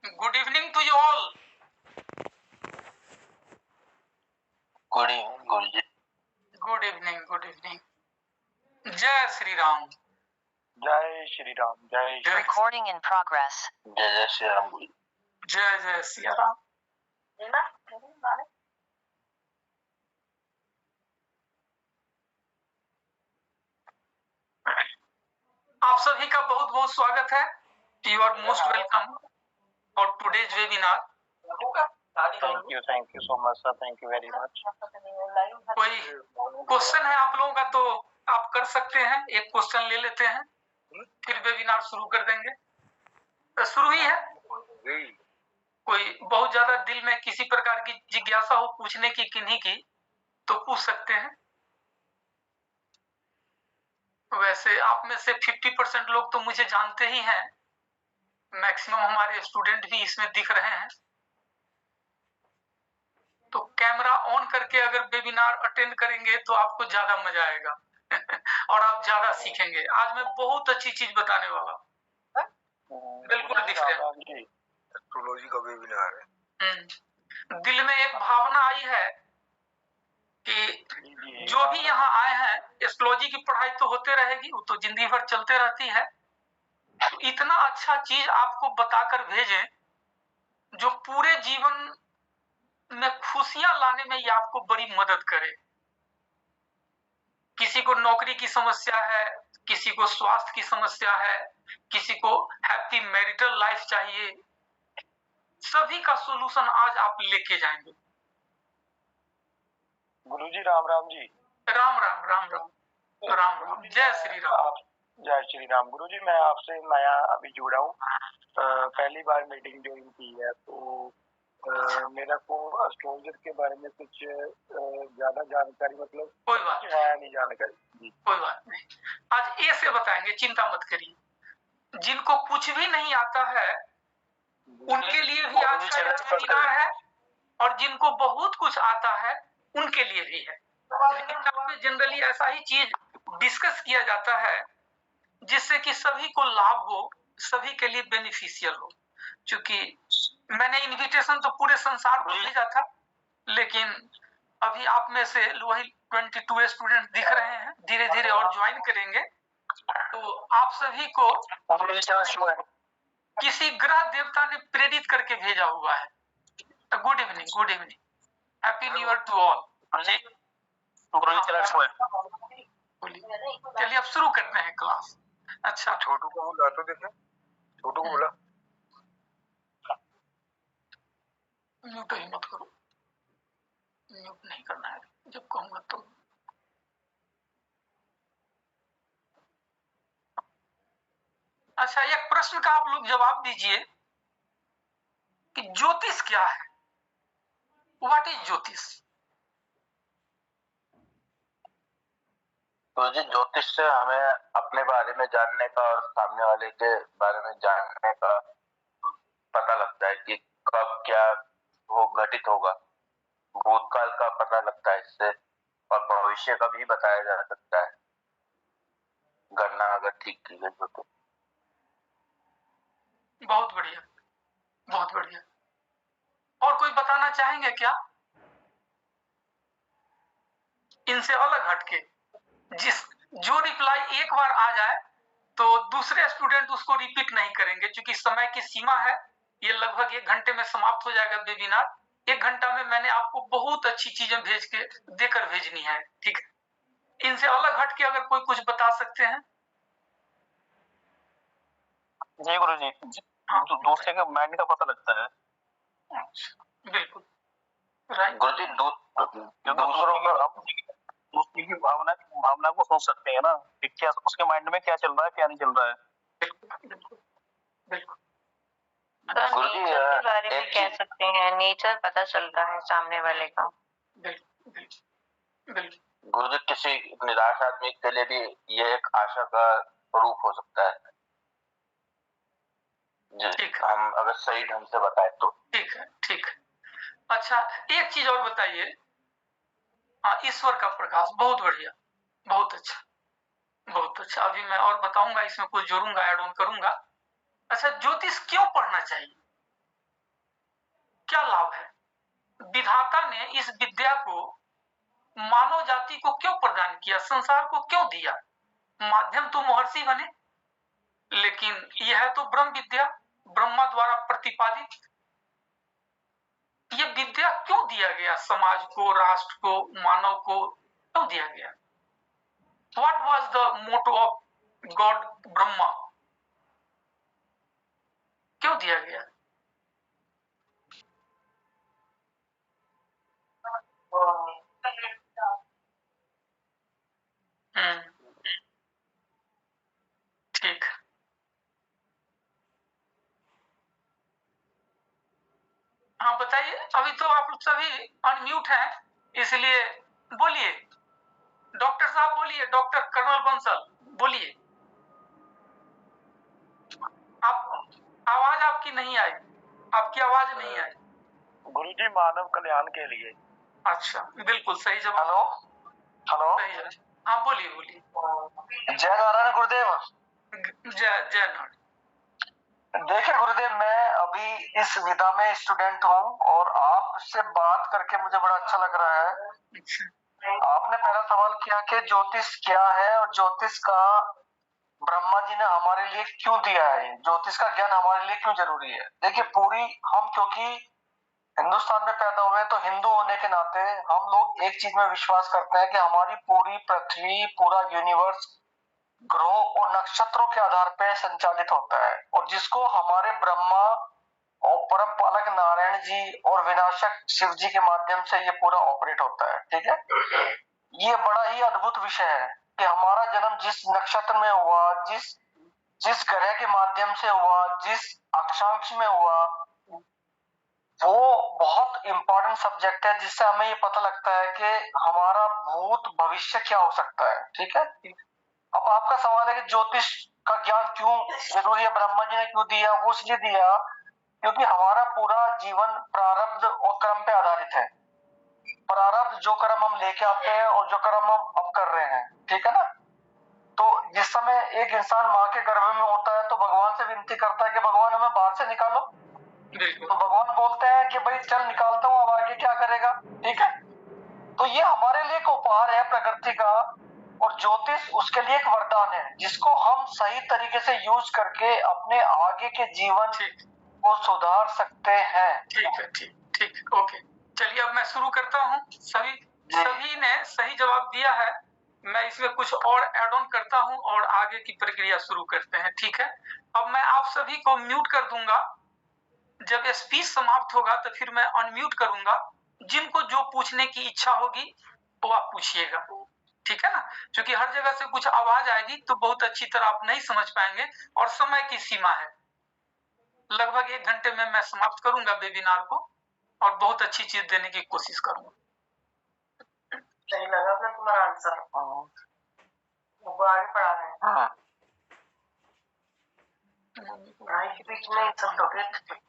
Good evening to you all. Good evening, Guruji. Good evening, good evening. Jai Shri Ram. जय श्री राम, जय Shri Recording in progress. जय श्री राम गुरु। जय जय सिया राम। आप सभी का बहुत बहुत स्वागत है। You are most welcome for today's webinar. Thank you so much sir, thank you very much. कोई क्वेश्चन है आप लोगों का तो आप कर सकते हैं। एक क्वेश्चन ले लेते हैं, फिर वेबिनार शुरू कर देंगे। तो शुरू ही है। कोई बहुत ज्यादा दिल में किसी प्रकार की जिज्ञासा हो पूछने की किन्हीं की तो पूछ सकते हैं। वैसे आप में से 50% लोग तो मुझे जानते ही हैं, मैक्सिमम हमारे स्टूडेंट भी इसमें दिख रहे हैं। तो कैमरा ऑन करके अगर वेबिनार अटेंड करेंगे तो आपको ज्यादा मजा आएगा और आप ज्यादा सीखेंगे। आज मैं बहुत अच्छी चीज बताने वाला हूँ, बिल्कुल डिफरेंट। एस्ट्रोलॉजी का वेबिनार है। दिल में एक भावना आई है कि जो भी यहाँ आए हैं, एस्ट्रोलॉजी की पढ़ाई तो होते रहेगी, वो तो जिंदगी भर चलते रहती है। तो इतना अच्छा चीज आपको बताकर भेजें जो पूरे जीवन में खुशियां लाने में ये आपको बड़ी मदद करे। किसी को नौकरी की समस्या है, किसी को स्वास्थ्य की समस्या है, किसी को हैप्पी मैरिटल लाइफ चाहिए, सभी का सॉल्यूशन आज आप लेके जाएंगे। गुरुजी राम राम जी। राम राम राम राम राम राम। जय श्री राम। जय श्री राम। गुरुजी मैं आपसे नया अभी जुड़ा हूँ, पहली बार मीटिंग ज्वाइन की है, तो मेरा को एस्ट्रोलॉजर के बारे में कुछ ज्यादा जानकारी मतलब कोई बात है नहीं जानकारी। कोई बात नहीं, आज ए से बताएंगे, चिंता मत करिए। जिनको कुछ भी नहीं आता है उनके लिए भी आज का वेबिनार है, और जिनको बहुत कुछ आता है उनके लिए भी है। जनरली ऐसा ही चीज डिस्कस किया जाता है जिससे कि सभी को लाभ हो, सभी के लिए बेनिफिशियल हो। क्योंकि मैंने इनविटेशन तो पूरे संसार को भेजा था, लेकिन अभी आप में से वही 22 स्टूडेंट दिख रहे हैं, धीरे धीरे और ज्वाइन करेंगे। तो आप सभी को किसी ग्रह देवता ने प्रेरित करके भेजा हुआ है। Good evening, good evening, happy new year to all. चलिए अब शुरू करते हैं क्लास। अच्छा, छोटू को बुला तो देखे, छोटू को बुला। म्यूट ही मत करो, म्यूट नहीं करना है जब कहूंगा तो। अच्छा, एक प्रश्न का आप लोग जवाब दीजिए कि ज्योतिष क्या है? व्हाट इज ज्योतिष? तो जी ज्योतिष से हमें अपने बारे में जानने का और सामने वाले के बारे में जानने का पता लगता है कि कब क्या वो घटित होगा। भूतकाल का पता लगता है इससे, और भविष्य का भी बताया जा सकता है, गणना अगर ठीक की गई हो तो। बहुत बढ़िया, बहुत बढ़िया। और कोई बताना चाहेंगे क्या इनसे अलग हटके? जो रिप्लाई एक बार आ जाए तो दूसरे स्टूडेंट उसको रिपीट नहीं करेंगे, क्योंकि समय की सीमा है। ये लगभग 1 घंटे में समाप्त हो जाएगा वेबिनार। 1 घंटा में मैंने आपको बहुत अच्छी चीजें भेज के देकर भेजनी है, ठीक है? इनसे अलग हटके अगर कोई कुछ बता सकते हैं। जी गुरु जी, दूसरे के माइंड का पता लगता है। अच्छा, बिल्कुल राइट। गुरु जी दूसरे की भावना को सोच सकते हैं ना कि क्या उसके माइंड में क्या चल रहा है, क्या नहीं चल रहा है। बिल्कुल बिल्कुल। नेचर के बारे में कह सकते हैं, नेचर पता चलता है सामने वाले का। बिल्कुल। गुरु जी किसी निराश आदमी के लिए भी ये एक आशा का रूप हो सकता है जी, हम अगर सही ढंग से बताए तो। ठीक है, ठीक है। अच्छा, एक चीज और बताइए। हाँ, ईश्वर का प्रकाश, बहुत बढ़िया, बहुत अच्छा, बहुत अच्छा। अभी मैं और बताऊंगा, इसमें कुछ जोड़ूंगा, ऐड ऑन करूंगा। अच्छा, ज्योतिष क्यों पढ़ना चाहिए? क्या लाभ है? विधाता ने इस विद्या को मानव जाति को क्यों प्रदान किया, संसार को क्यों दिया? माध्यम तो महर्षि बने, लेकिन यह तो ब्रह्म विद्या, ब्रह्मा द्वारा प्रतिपादित, ये विद्या क्यों दिया गया? समाज को, राष्ट्र को, मानव को क्यों दिया गया? What was the motto of God Brahma? क्यों दिया गया? ठीक, हाँ बताइए। अभी तो आप सभी अनम्यूट हैं, इसलिए बोलिए। डॉक्टर साहब बोलिए, डॉक्टर कर्नल बंसल बोलिए। आप आवाज आपकी नहीं आई, आपकी आवाज नहीं आई। गुरुजी मानव कल्याण के लिए। अच्छा, बिल्कुल सही जवाब। हेलो हेलो, सही जवाब। हाँ बोलिए बोलिए। जय नारायण गुरुदेव। जय जय नारायण। देखिए गुरुदेव, मैं अभी इस विधा में स्टूडेंट हूँ और आपसे बात करके मुझे बड़ा अच्छा लग रहा है। आपने पहला सवाल किया कि ज्योतिष क्या है और ज्योतिष का ब्रह्मा जी ने हमारे लिए क्यों दिया है, ज्योतिष का ज्ञान हमारे लिए क्यों जरूरी है। देखिए पूरी हम क्योंकि हिंदुस्तान में पैदा हुए तो हिंदू होने के नाते हम लोग एक चीज में विश्वास करते हैं कि हमारी पूरी पृथ्वी, पूरा यूनिवर्स ग्रहों और नक्षत्रों के आधार पर संचालित होता है और जिसको हमारे ब्रह्मा और परम पालक नारायण जी और विनाशक शिव जी के माध्यम से ये पूरा ऑपरेट होता है। ठीक है, ये बड़ा ही अद्भुत विषय है कि हमारा जन्म जिस नक्षत्र में हुआ, जिस ग्रह के माध्यम से हुआ, जिस अक्षांश में हुआ, वो बहुत इंपॉर्टेंट सब्जेक्ट है जिससे हमें ये पता लगता है कि हमारा भूत भविष्य क्या हो सकता है। ठीक है, अब आपका सवाल है कि ज्योतिष का ज्ञान क्यों जरूरी है, ब्रह्मा जी ने क्यों दिया? वो इसलिए दिया क्योंकि हमारा पूरा जीवन प्रारब्ध और कर्म पे आधारित है। प्रारब्ध जो कर्म हम लेके आते हैं और जो कर्म हम अब कर रहे हैं, ठीक है ना। तो जिस समय एक इंसान माँ के गर्भ में होता है तो भगवान से विनती करता है कि भगवान हमें बाहर से निकालो, तो भगवान बोलते हैं कि भाई चल निकालता हूँ, अब आगे क्या करेगा। ठीक है, तो ये हमारे लिए एक उपहार है प्रकृति का और ज्योतिष उसके लिए एक वरदान है जिसको हम सही तरीके से यूज करके अपने आगे के जीवन को सुधार सकते हैं। ठीक है, ठीक ठीक, ओके। चलिए अब मैं शुरू करता हूँ। सभी ने सही जवाब दिया है। मैं इसमें कुछ और ऐड ऑन करता हूँ और आगे की प्रक्रिया शुरू करते हैं। ठीक है, अब मैं आप सभी को म्यूट कर दूंगा। जब स्पीच समाप्त होगा तो फिर मैं अनम्यूट करूंगा। जिनको जो पूछने की इच्छा होगी वो आप पूछिएगा। ठीक है ना, क्योंकि हर जगह से कुछ आवाज आएगी तो बहुत अच्छी तरह आप नहीं समझ पाएंगे और समय की सीमा है। लगभग 1 घंटे में मैं समाप्त करूंगा वेबिनार को और बहुत अच्छी चीज देने की कोशिश करूंगा। सही लगा ना तुम्हारा आंसर? वो आगे पढ़ा रहे हैं। पढ़ाई के बीच में सब टॉपिक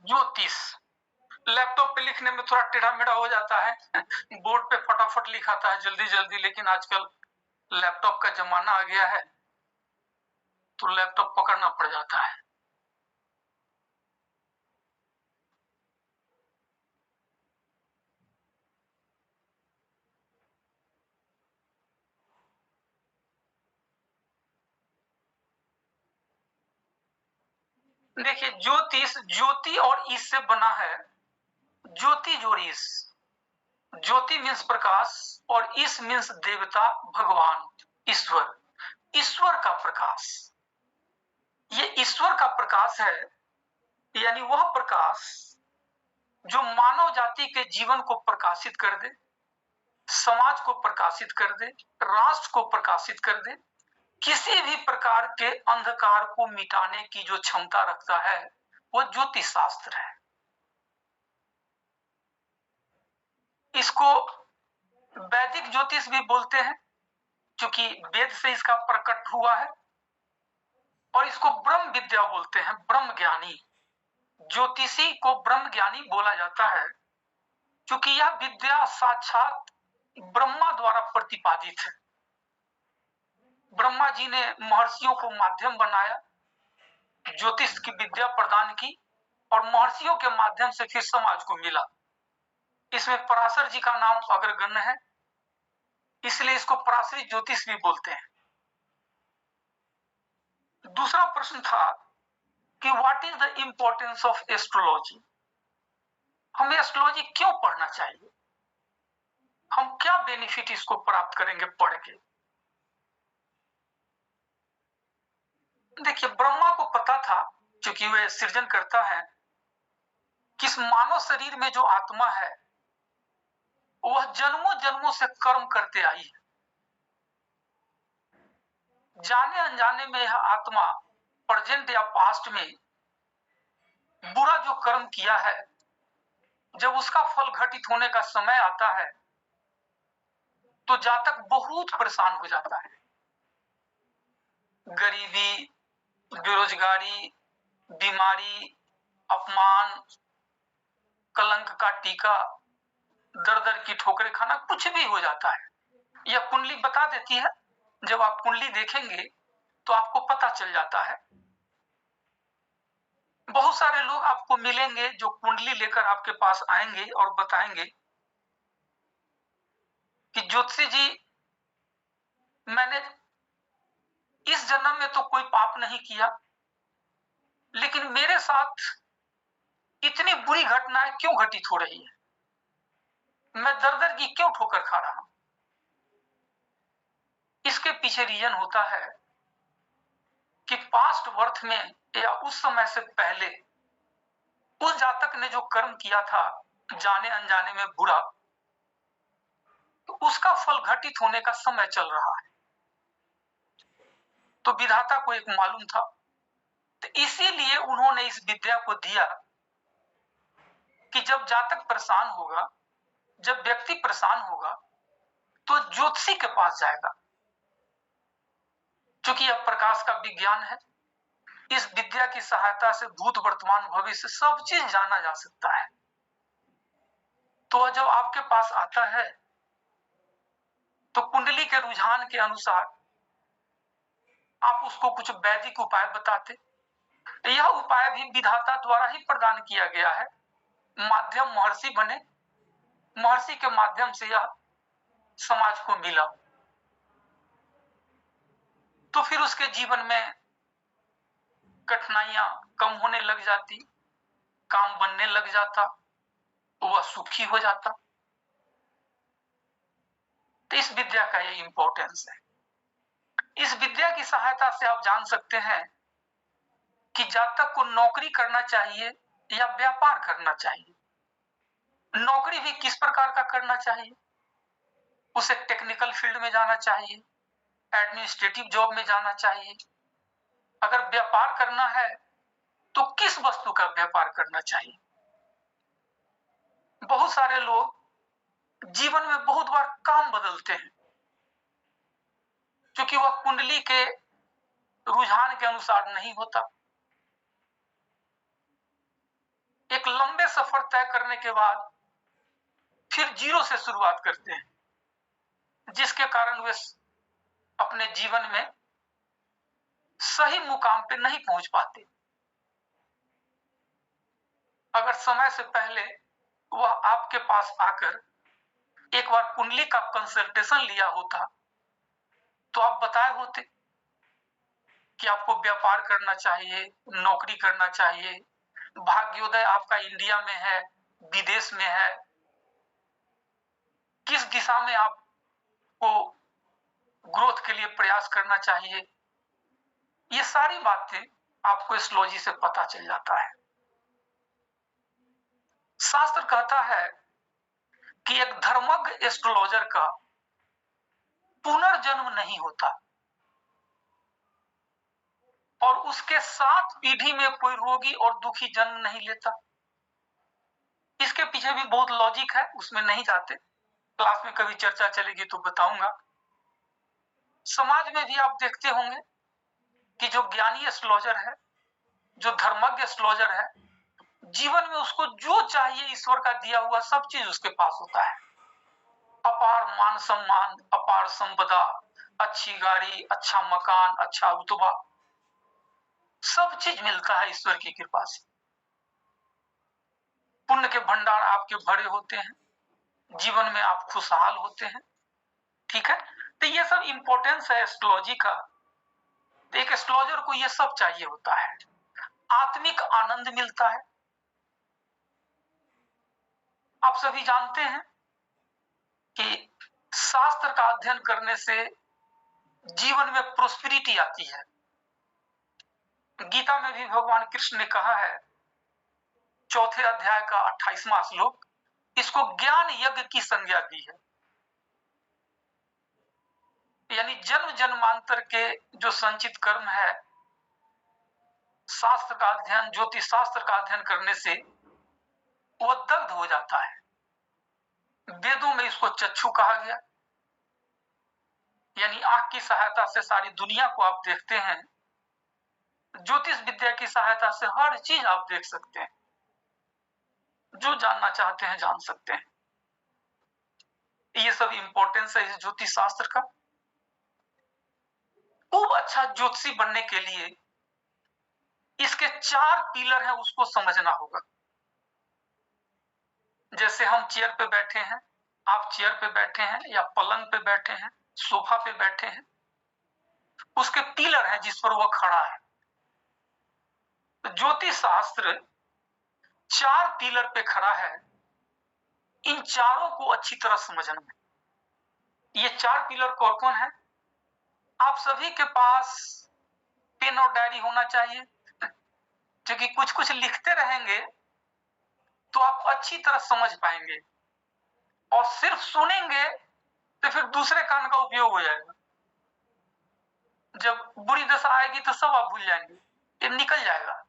ज्योतिष लैपटॉप पे लिखने में थोड़ा टेढ़ा मेढ़ा हो जाता है बोर्ड पे फटाफट लिखाता है जल्दी जल्दी, लेकिन आजकल लैपटॉप का जमाना आ गया है तो लैपटॉप पकड़ना पड़ जाता है। देखिए, ज्योतिष ज्योति और ईश से बना है। ज्योति जोड़ ईश, ज्योति मीन्स प्रकाश और ईश मीन्स देवता, भगवान, ईश्वर, ईश्वर का प्रकाश। ये ईश्वर का प्रकाश है, यानी वह प्रकाश जो मानव जाति के जीवन को प्रकाशित कर दे, समाज को प्रकाशित कर दे, राष्ट्र को प्रकाशित कर दे, किसी भी प्रकार के अंधकार को मिटाने की जो क्षमता रखता है वो ज्योतिष शास्त्र है। इसको वैदिक ज्योतिष भी बोलते हैं, क्योंकि वेद से इसका प्रकट हुआ है, और इसको ब्रह्म विद्या बोलते हैं, ब्रह्म ज्ञानी। ज्योतिषी को ब्रह्म ज्ञानी बोला जाता है क्योंकि यह विद्या साक्षात ब्रह्मा द्वारा प्रतिपादित है। ब्रह्मा जी ने महर्षियों को माध्यम बनाया, ज्योतिष की विद्या प्रदान की, और महर्षियों के माध्यम से फिर समाज को मिला। इसमें पराशर जी का नाम अग्रगण्य है, इसलिए इसको पराशरी ज्योतिष भी बोलते हैं। दूसरा प्रश्न था कि what is the importance of astrology. हमें एस्ट्रोलॉजी क्यों पढ़ना चाहिए, हम क्या बेनिफिट इसको प्राप्त करेंगे पढ़ के। देखिए, ब्रह्मा को पता था, क्योंकि वे सृजन करता है, कि इस मानव शरीर में जो आत्मा है वह जन्मों जन्मों से कर्म करते आई है। जाने अनजाने में यह आत्मा प्रेजेंट या पास्ट में बुरा जो कर्म किया है, जब उसका फल घटित होने का समय आता है तो जातक बहुत परेशान हो जाता है। गरीबी, बेरोजगारी, बीमारी, अपमान, कलंक का टीका, दर दर की ठोकरें खाना, कुछ भी हो जाता है। यह कुंडली बता देती है। जब आप कुंडली देखेंगे तो आपको पता चल जाता है। बहुत सारे लोग आपको मिलेंगे जो कुंडली लेकर आपके पास आएंगे और बताएंगे कि ज्योतिषी जी, मैंने इस जन्म में तो कोई पाप नहीं किया, लेकिन मेरे साथ इतनी बुरी घटनाएं क्यों घटित हो रही है, मैं दर दर की क्यों ठोकर खा रहा हूं। इसके पीछे रीजन होता है कि पास्ट बर्थ में या उस समय से पहले उस जातक ने जो कर्म किया था जाने अनजाने में बुरा, तो उसका फल घटित होने का समय चल रहा है। तो विधाता को एक मालूम था, तो इसीलिए उन्होंने इस विद्या को दिया कि जब जातक परेशान होगा, जब व्यक्ति परेशान होगा तो ज्योतिषी के पास जाएगा। क्योंकि यह प्रकाश का विज्ञान है, इस विद्या की सहायता से भूत, वर्तमान, भविष्य सब चीज जाना जा सकता है। तो जब आपके पास आता है तो कुंडली के रुझान के अनुसार आप उसको कुछ वैदिक उपाय बताते। यह उपाय भी विधाता द्वारा ही प्रदान किया गया है। माध्यम महर्षि बने, महर्षि के माध्यम से यह समाज को मिला। तो फिर उसके जीवन में कठिनाइयां कम होने लग जाती, काम बनने लग जाता, वह सुखी हो जाता। तो इस विद्या का ये इंपॉर्टेंस है। इस विद्या की सहायता से आप जान सकते हैं कि जातक को नौकरी करना चाहिए या व्यापार करना चाहिए। नौकरी भी किस प्रकार का करना चाहिए, उसे टेक्निकल फील्ड में जाना चाहिए, एडमिनिस्ट्रेटिव जॉब में जाना चाहिए। अगर व्यापार करना है तो किस वस्तु का व्यापार करना चाहिए। बहुत सारे लोग जीवन में बहुत बार काम बदलते हैं, क्योंकि वह कुंडली के रुझान के अनुसार नहीं होता। एक लंबे सफर तय करने के बाद फिर जीरो से शुरुआत करते हैं, जिसके कारण वे अपने जीवन में सही मुकाम पे नहीं पहुंच पाते। अगर समय से पहले वह आपके पास आकर एक बार कुंडली का कंसल्टेशन लिया होता तो आप बताए होते कि आपको व्यापार करना चाहिए, नौकरी करना चाहिए, भाग्योदय आपका इंडिया में है, विदेश में है, किस दिशा में आपको ग्रोथ के लिए प्रयास करना चाहिए, ये सारी बातें आपको एस्ट्रोलॉजी से पता चल जाता है। शास्त्र कहता है कि एक धर्मज्ञ एस्ट्रोलॉजर का पुनर्जन्म नहीं होता और उसके 7 पीढ़ी में कोई रोगी और दुखी जन्म नहीं लेता। इसके पीछे भी बहुत लॉजिक है, उसमें नहीं जाते, क्लास में कभी चर्चा चलेगी तो बताऊंगा। समाज में भी आप देखते होंगे कि जो ज्ञानी एस्ट्रोलॉजर है, जो धर्मज्ञ एस्ट्रोलॉजर है, जीवन में उसको जो चाहिए ईश्वर का दिया हुआ सब चीज उसके पास होता है। अपार मान सम्मान, अपार संपदा, अच्छी गाड़ी, अच्छा मकान, अच्छा रुतबा, सब चीज मिलता है ईश्वर की कृपा से। पुण्य के भंडार आपके भरे होते हैं, जीवन में आप खुशहाल होते हैं। ठीक है, तो ये सब इंपॉर्टेंस है एस्ट्रोलॉजी का। तो एक एस्ट्रोलॉजर को ये सब चाहिए होता है। आत्मिक आनंद मिलता है। आप सभी जानते हैं कि शास्त्र का अध्ययन करने से जीवन में प्रोस्पेरिटी आती है। गीता में भी भगवान कृष्ण ने कहा है, 4थे अध्याय का 28वां श्लोक, इसको ज्ञान यज्ञ की संज्ञा दी है। यानी जन्म जन्मांतर के जो संचित कर्म है, शास्त्र का अध्ययन, ज्योतिष शास्त्र का अध्ययन करने से वो दग्ध हो जाता है। वेदों में इसको चक्षु कहा गया, यानी आंख की सहायता से सारी दुनिया को आप देखते हैं। ज्योतिष विद्या की सहायता से हर चीज आप देख सकते हैं, जो जानना चाहते हैं जान सकते हैं। ये सब इंपॉर्टेंस है इस ज्योतिष शास्त्र का। खूब अच्छा ज्योतिषी बनने के लिए इसके 4 पिलर हैं, उसको समझना होगा। जैसे हम चेयर पे बैठे हैं, आप चेयर पे बैठे हैं या पलंग पे बैठे हैं, सोफा पे बैठे हैं, उसके पिलर हैं जिस पर वह खड़ा है। तो ज्योतिष शास्त्र 4 पिलर पे खड़ा है। इन चारों को अच्छी तरह समझना है। ये 4 पिलर कौन कौन है? आप सभी के पास पेन और डायरी होना चाहिए, क्योंकि कुछ कुछ लिखते रहेंगे तो आप अच्छी तरह समझ पाएंगे। और सिर्फ सुनेंगे तो फिर दूसरे कान का उपयोग हो जाएगा। जब बुरी दशा आएगी तो सब आप भूल जाएंगे, ये निकल जाएगा।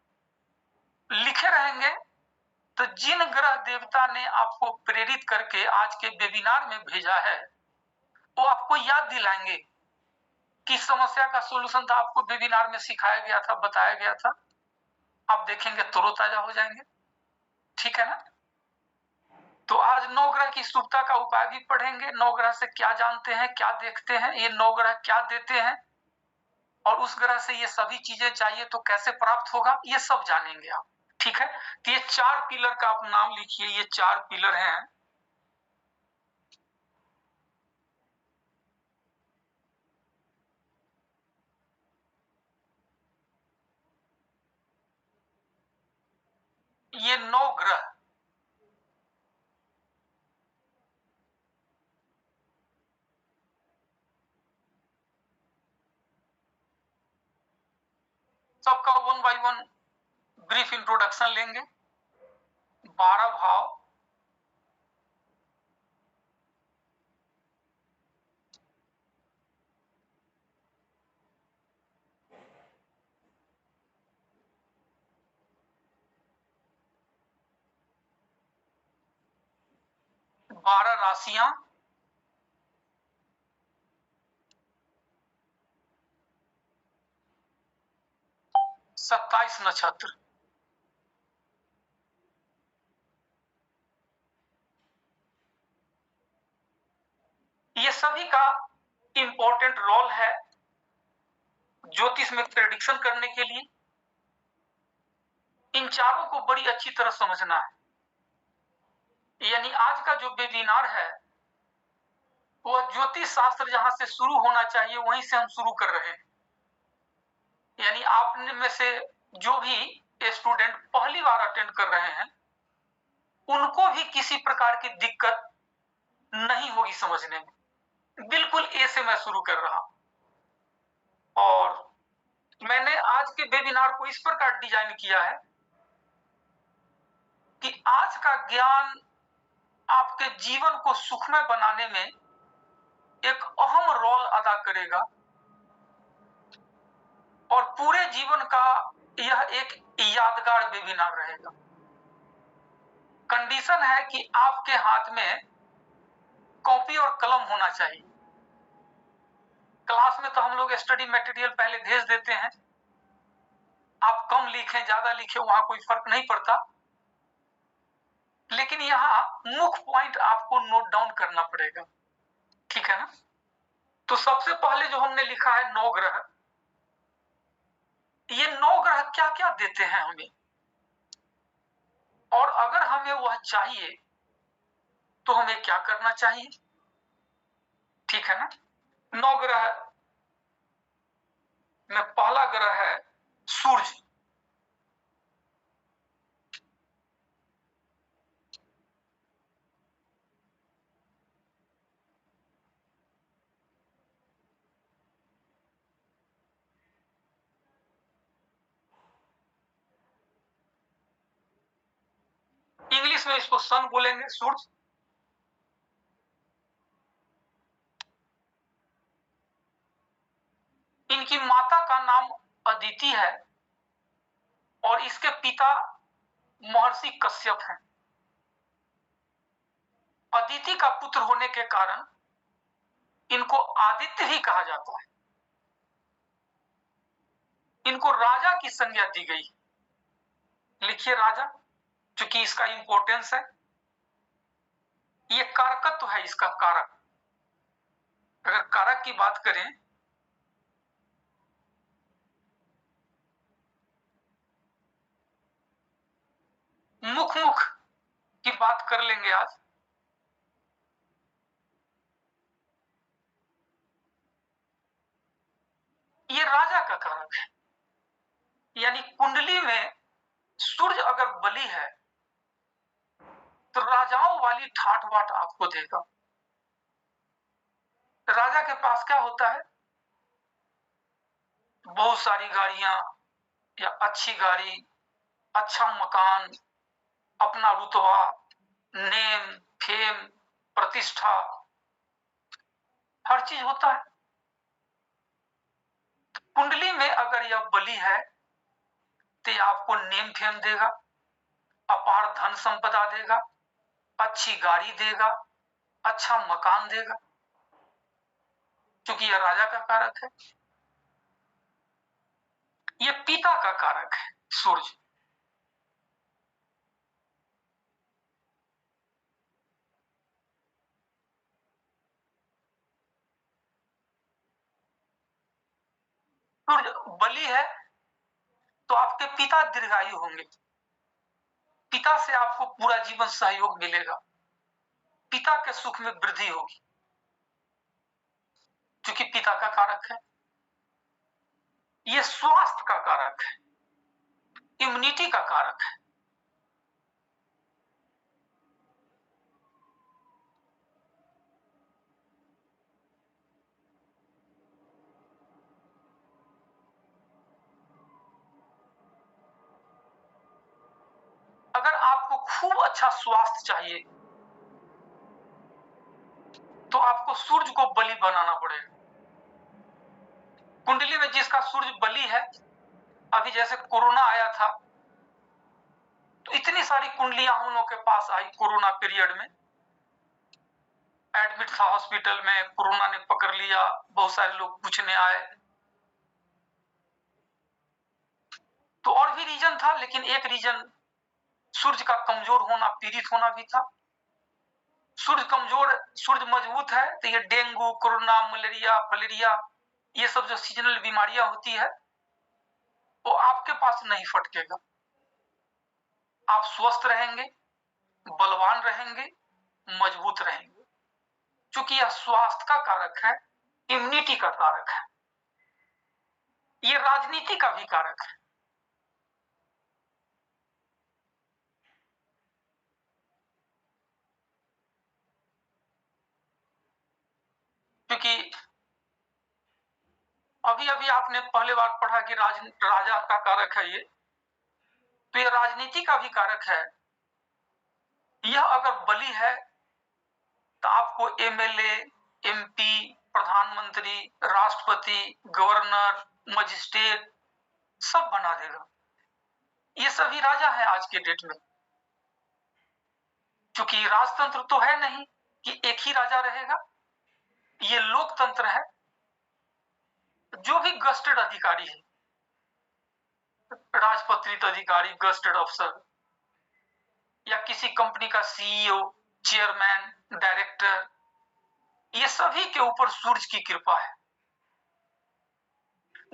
लिखे रहेंगे तो जिन ग्रह देवता ने आपको प्रेरित करके आज के वेबिनार में भेजा है, वो आपको याद दिलाएंगे कि समस्या का सॉल्यूशन था, आपको वेबिनार में सिखाया गया था, बताया गया था। आप देखेंगे तरोताजा हो जाएंगे। ठीक है ना? तो आज 9 ग्रह की शुभता का उपाय भी पढ़ेंगे। 9 ग्रह से क्या जानते हैं, क्या देखते हैं, ये 9 ग्रह क्या देते हैं, और उस ग्रह से ये सभी चीजें चाहिए तो कैसे प्राप्त होगा, ये सब जानेंगे आप। ठीक है, तो ये 4 पिलर का आप नाम लिखिए। ये 4 पिलर हैं। ये 9 ग्रह, सबका 1 बाय 1 ब्रीफ इंट्रोडक्शन लेंगे। 12 भाव, बारह राशियां, 27 नक्षत्र। ये सभी का इंपॉर्टेंट रोल है ज्योतिष में प्रेडिक्शन करने के लिए। इन चारों को बड़ी अच्छी तरह समझना है। यानी आज का जो वेबिनार है वह ज्योतिष शास्त्र जहां से शुरू होना चाहिए वहीं से हम शुरू कर रहे हैं। यानी आपने में से जो भी स्टूडेंट पहली बार अटेंड कर रहे हैं उनको भी किसी प्रकार की दिक्कत नहीं होगी समझने में। बिल्कुल ए से मैं शुरू कर रहा हूं और मैंने आज के वेबिनार को इस प्रकार डिजाइन किया है कि आज का ज्ञान आपके जीवन को सुखमय बनाने में एक अहम रोल अदा करेगा और पूरे जीवन का यह एक यादगार वेबिनार रहेगा। कंडीशन है कि आपके हाथ में कॉपी और कलम होना चाहिए। क्लास में तो हम लोग स्टडी मटेरियल पहले भेज देते हैं, आप कम लिखें ज्यादा लिखें वहां कोई फर्क नहीं पड़ता, लेकिन यहाँ मुख्य पॉइंट आपको नोट डाउन करना पड़ेगा, ठीक है ना। तो सबसे पहले जो हमने लिखा है 9 ग्रह, ये 9 ग्रह क्या क्या देते हैं हमें, और अगर हमें वह चाहिए तो हमें क्या करना चाहिए, ठीक है ना। 9 ग्रह में पहला ग्रह है सूर्य। इंग्लिश में इसको सन बोलेंगे, सूर्य। इनकी माता का नाम अदिति है और इसके पिता महर्षि कश्यप हैं। अदिति का पुत्र होने के कारण इनको आदित्य भी कहा जाता है। इनको राजा की संज्ञा दी गई। लिखिए राजा, क्योंकि इसका इंपॉर्टेंस है। ये कारकत्व है इसका, कारक। अगर कारक की बात करें मुख की बात कर लेंगे आज। ये राजा का कारक है, यानी कुंडली में सूर्य अगर बली है तो राजाओं वाली ठाठ बाट आपको देगा। राजा के पास क्या होता है, बहुत सारी गाड़ियां या अच्छी गाड़ी, अच्छा मकान, अपना रुतबा, नेम फेम, प्रतिष्ठा, हर चीज होता है। कुंडली में अगर यह बली है तो यह आपको नेम फेम देगा, अपार धन संपदा देगा, अच्छी गाड़ी देगा, अच्छा मकान देगा, क्योंकि यह राजा का कारक है। यह पिता का कारक है सूर्य। सूर्य बली है तो आपके पिता दीर्घायु होंगे, पिता से आपको पूरा जीवन सहयोग मिलेगा, पिता के सुख में वृद्धि होगी, क्योंकि पिता का कारक है। यह स्वास्थ्य का कारक है, इम्यूनिटी का कारक है। अगर आपको खूब अच्छा स्वास्थ्य चाहिए तो आपको सूर्य को बलि बनाना पड़ेगा। कुंडली में जिसका सूर्य बलि है, अभी जैसे कोरोना आया था तो इतनी सारी कुंडलियां हम लोगों के पास आई कोरोना पीरियड में। एडमिट था हॉस्पिटल में, कोरोना ने पकड़ लिया, बहुत सारे लोग पूछने आए। तो और भी रीजन था, लेकिन एक रीजन सूर्य का कमजोर होना, पीड़ित होना भी था। सूर्य कमजोर, सूर्य मजबूत है तो ये डेंगू, कोरोना, मलेरिया, फलेरिया, ये सब जो सीजनल बीमारियां होती है वो आपके पास नहीं फटकेगा। आप स्वस्थ रहेंगे, बलवान रहेंगे, मजबूत रहेंगे, क्योंकि यह स्वास्थ्य का कारक है, इम्यूनिटी का कारक है। ये राजनीति का भी कारक है। क्योंकि अभी अभी आपने पहले बार पढ़ा कि राजा का कारक है ये, तो ये राजनीति का भी कारक है। यह अगर बली है तो आपको एमएलए, एमपी, प्रधानमंत्री, राष्ट्रपति, गवर्नर, मजिस्ट्रेट सब बना देगा। ये सभी राजा है आज के डेट में। क्योंकि राजतंत्र तो है नहीं कि एक ही राजा रहेगा, ये लोकतंत्र है। जो भी गस्टेड अधिकारी है, राजपत्रित अधिकारी, गस्टेड अफसर, या किसी कंपनी का सीईओ, चेयरमैन, डायरेक्टर, ये सभी के ऊपर सूरज की कृपा है।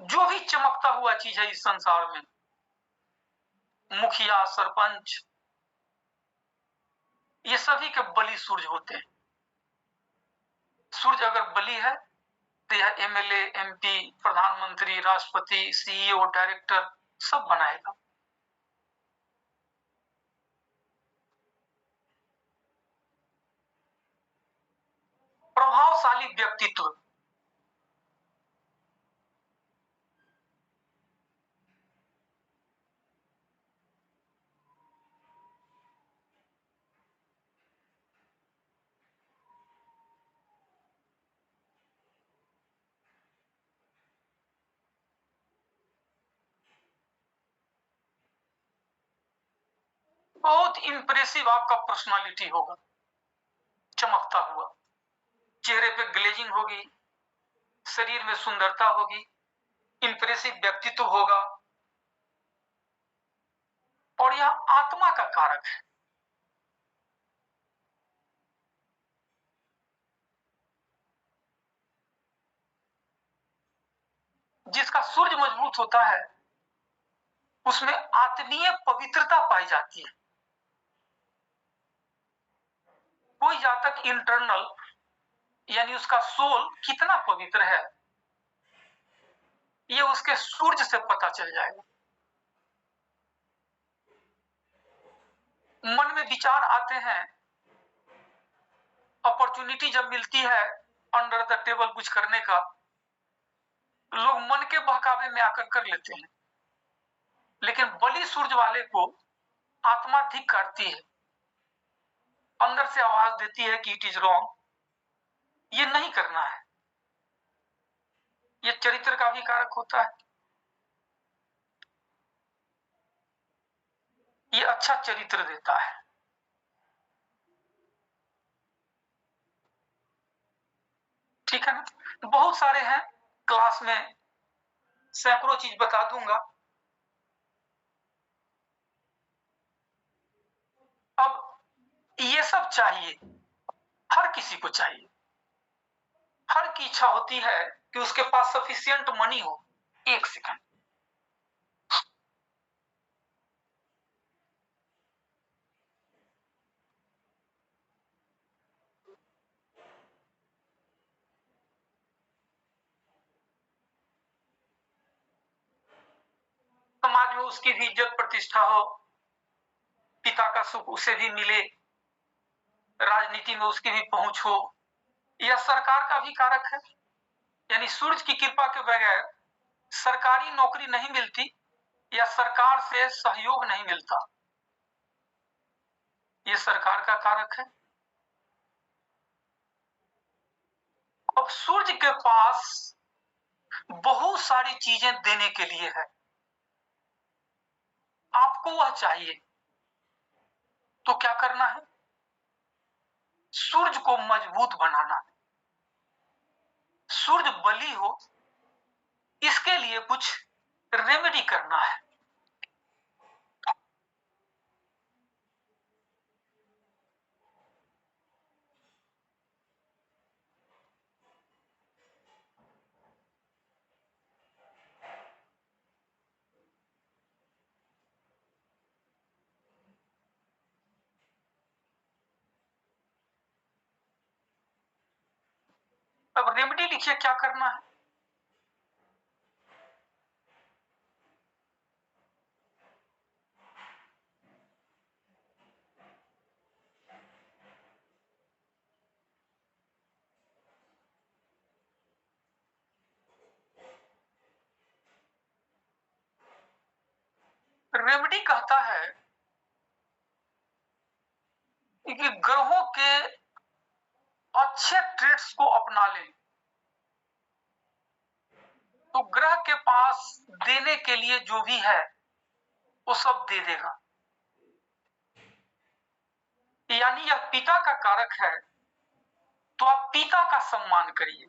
जो भी चमकता हुआ चीज है इस संसार में, मुखिया, सरपंच, ये सभी के बलि सूरज होते हैं। सूरज अगर बलि है तो यह एमएलए, एमपी, प्रधानमंत्री, राष्ट्रपति, सीईओ, डायरेक्टर सब बनाएगा। प्रभावशाली व्यक्तित्व, बहुत इंप्रेसिव आपका पर्सनालिटी होगा, चमकता हुआ। चेहरे पे ग्लेजिंग होगी, शरीर में सुंदरता होगी, इंप्रेसिव व्यक्तित्व होगा, और यह आत्मा का कारक है। जिसका सूर्य मजबूत होता है उसमें आत्मीय पवित्रता पाई जाती है। कोई जातक इंटरनल यानी उसका सोल कितना पवित्र है, ये उसके सूर्य से पता चल जाएगा। मन में विचार आते हैं, अपॉर्चुनिटी जब मिलती है अंडर द टेबल कुछ करने का, लोग मन के बहकावे में आकर कर लेते हैं। लेकिन बलि सूर्य वाले को आत्मा धिक करती है, अंदर से आवाज देती है कि इट इज रॉन्ग, ये नहीं करना है। ये चरित्र का भी कारक होता है। ये अच्छा चरित्र देता है। ठीक है ना? बहुत सारे हैं, क्लास में सैकड़ों चीज बता दूंगा। अब ये सब चाहिए, हर किसी को चाहिए। हर की इच्छा होती है कि उसके पास सफिशिएंट मनी हो। एक सेकंड, समाज में उसकी भी इज्जत प्रतिष्ठा हो, पिता का सुख उसे भी मिले, राजनीति में उसकी भी पहुंच हो। यह सरकार का भी कारक है। यानी सूरज की कृपा के बगैर सरकारी नौकरी नहीं मिलती या सरकार से सहयोग नहीं मिलता। यह सरकार का कारक है। अब सूरज के पास बहुत सारी चीजें देने के लिए है, आपको वह चाहिए तो क्या करना है? सूरज को मजबूत बनाना है। सूरज बली हो, इसके लिए कुछ रेमेडी करना है। अब रेमेडी लिखिए, क्या करना है? रेमेडी कहता है कि ग्रहों के अच्छे ट्रेड्स को अपना लें तो ग्रह के पास देने के लिए जो भी है वो सब दे देगा। यानी यह पिता का कारक है तो आप पिता का सम्मान करिए।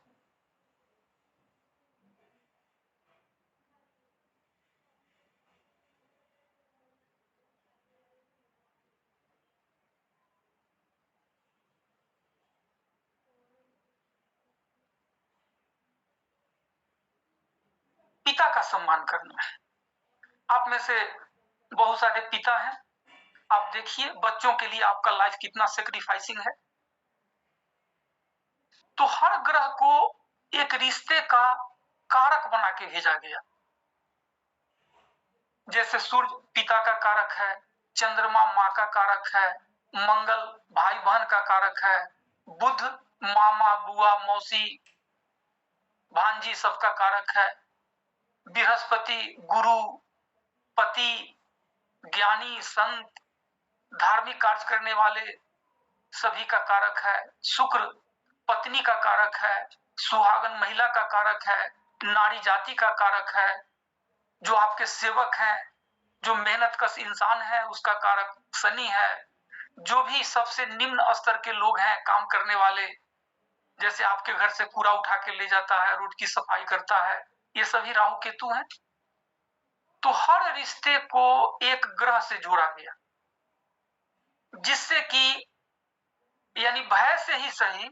पिता का सम्मान करना है। आप में से बहुत सारे पिता हैं, आप देखिए बच्चों के लिए आपका लाइफ कितना सेक्रीफाइसिंग है। तो हर ग्रह को एक रिश्ते का कारक बना के भेजा गया। जैसे सूर्य पिता का कारक है, चंद्रमा माँ का कारक है, मंगल भाई बहन का कारक है, बुध मामा बुआ मौसी भांजी सबका कारक है, बृहस्पति गुरु पति ज्ञानी संत धार्मिक कार्य करने वाले सभी का कारक है, शुक्र पत्नी का कारक है, सुहागन महिला का कारक है, नारी जाति का कारक है, जो आपके सेवक हैं, जो मेहनतकश इंसान है उसका कारक शनि है, जो भी सबसे निम्न स्तर के लोग हैं काम करने वाले, जैसे आपके घर से कूड़ा उठा के ले जाता है, रोड की सफाई करता है, ये सभी राहु केतु हैं। तो हर रिश्ते को एक ग्रह से जोड़ा गया जिससे कि यानी भय से ही सही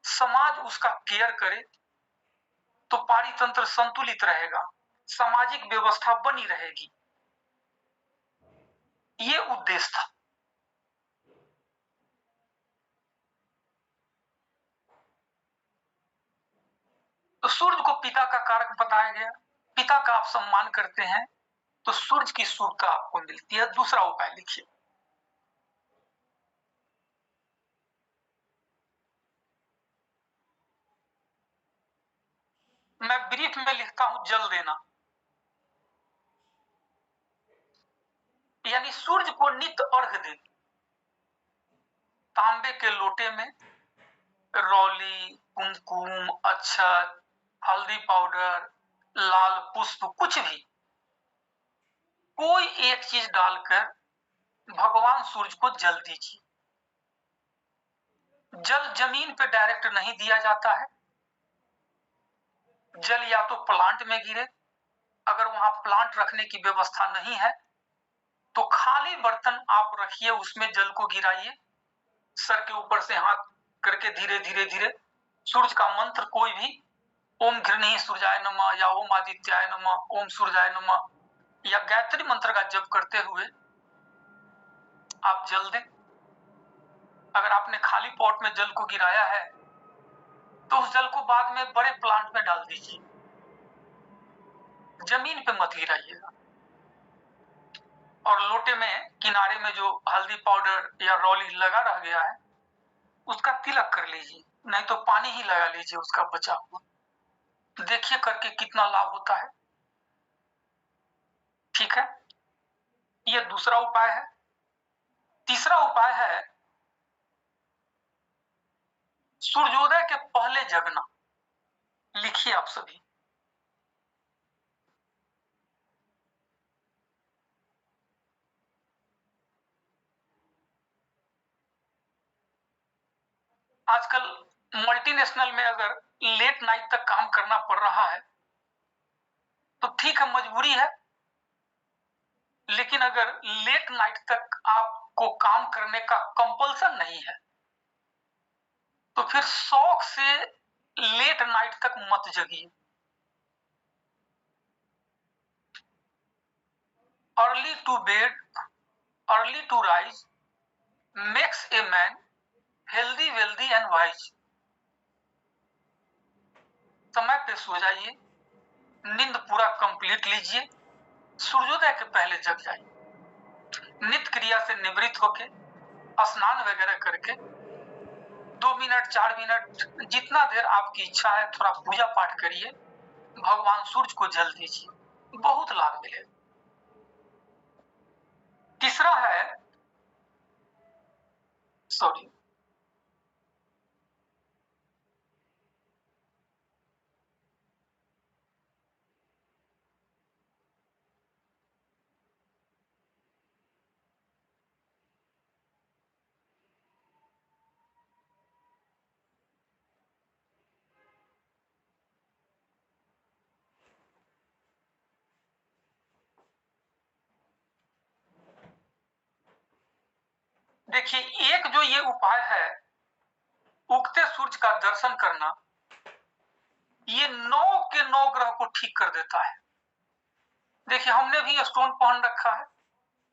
समाज उसका केयर करे तो पारितंत्र संतुलित रहेगा, सामाजिक व्यवस्था बनी रहेगी। ये उद्देश्य था। तो सूर्य को पिता का कारक बताया गया। पिता का आप सम्मान करते हैं तो सूर्य की शुभता आपको मिलती है। दूसरा उपाय लिखिए। मैं ब्रीफ में लिखता हूं जल देना, यानी सूर्य को नित्य अर्घ दें। तांबे के लोटे में रौली, कुमकुम, अक्षत, हल्दी पाउडर, लाल पुष्प, कुछ भी कोई एक चीज डालकर भगवान सूर्य को जल दीजिए। जल जमीन पे डायरेक्ट नहीं दिया जाता है। जल या तो प्लांट में गिरे, अगर वहां प्लांट रखने की व्यवस्था नहीं है तो खाली बर्तन आप रखिए, उसमें जल को गिराइए, सर के ऊपर से हाथ करके धीरे धीरे धीरे सूर्य का मंत्र कोई भी, ओम घृणी सूर्याय नमः या ओम आदित्याय नमः, ओम सूर्याय नमः या गायत्री मंत्र का जप करते हुए आप जल दें। अगर आपने खाली पॉट में जल को गिराया है तो उस जल को बाद में बड़े प्लांट में डाल दीजिए, जमीन पे मत गिराइएगा। और लोटे में किनारे में जो हल्दी पाउडर या रौली लगा रह गया है उसका तिलक कर लीजिए, नहीं तो पानी ही लगा लीजिए उसका बचा हुआ। देखिए करके कितना लाभ होता है। ठीक है, यह दूसरा उपाय है। तीसरा उपाय है सूर्योदय के पहले जगना। लिखिए आप सभी। आजकल मल्टीनेशनल में अगर लेट नाइट तक काम करना पड़ रहा है तो ठीक है, मजबूरी है, लेकिन अगर लेट नाइट तक आपको काम करने का कंपल्सन नहीं है तो फिर शौक से लेट नाइट तक मत जगिए। Early to bed early to rise makes a man healthy wealthy and wise. समय पे सो जाइए, नींद पूरा कंप्लीट लीजिए, सूर्योदय के पहले जग जाइए। नित्य क्रिया से निवृत्त होके स्नान वगैरह करके 2 मिनट 4 मिनट जितना देर आपकी इच्छा है थोड़ा पूजा पाठ करिए, भगवान सूर्य को जल दीजिए, बहुत लाभ मिलेगा। तीसरा है, सॉरी, देखिए एक जो ये उपाय है उगते सूरज का दर्शन करना, ये 9 के 9 ग्रह को ठीक कर देता है। देखिए हमने भी स्टोन पहन रखा है,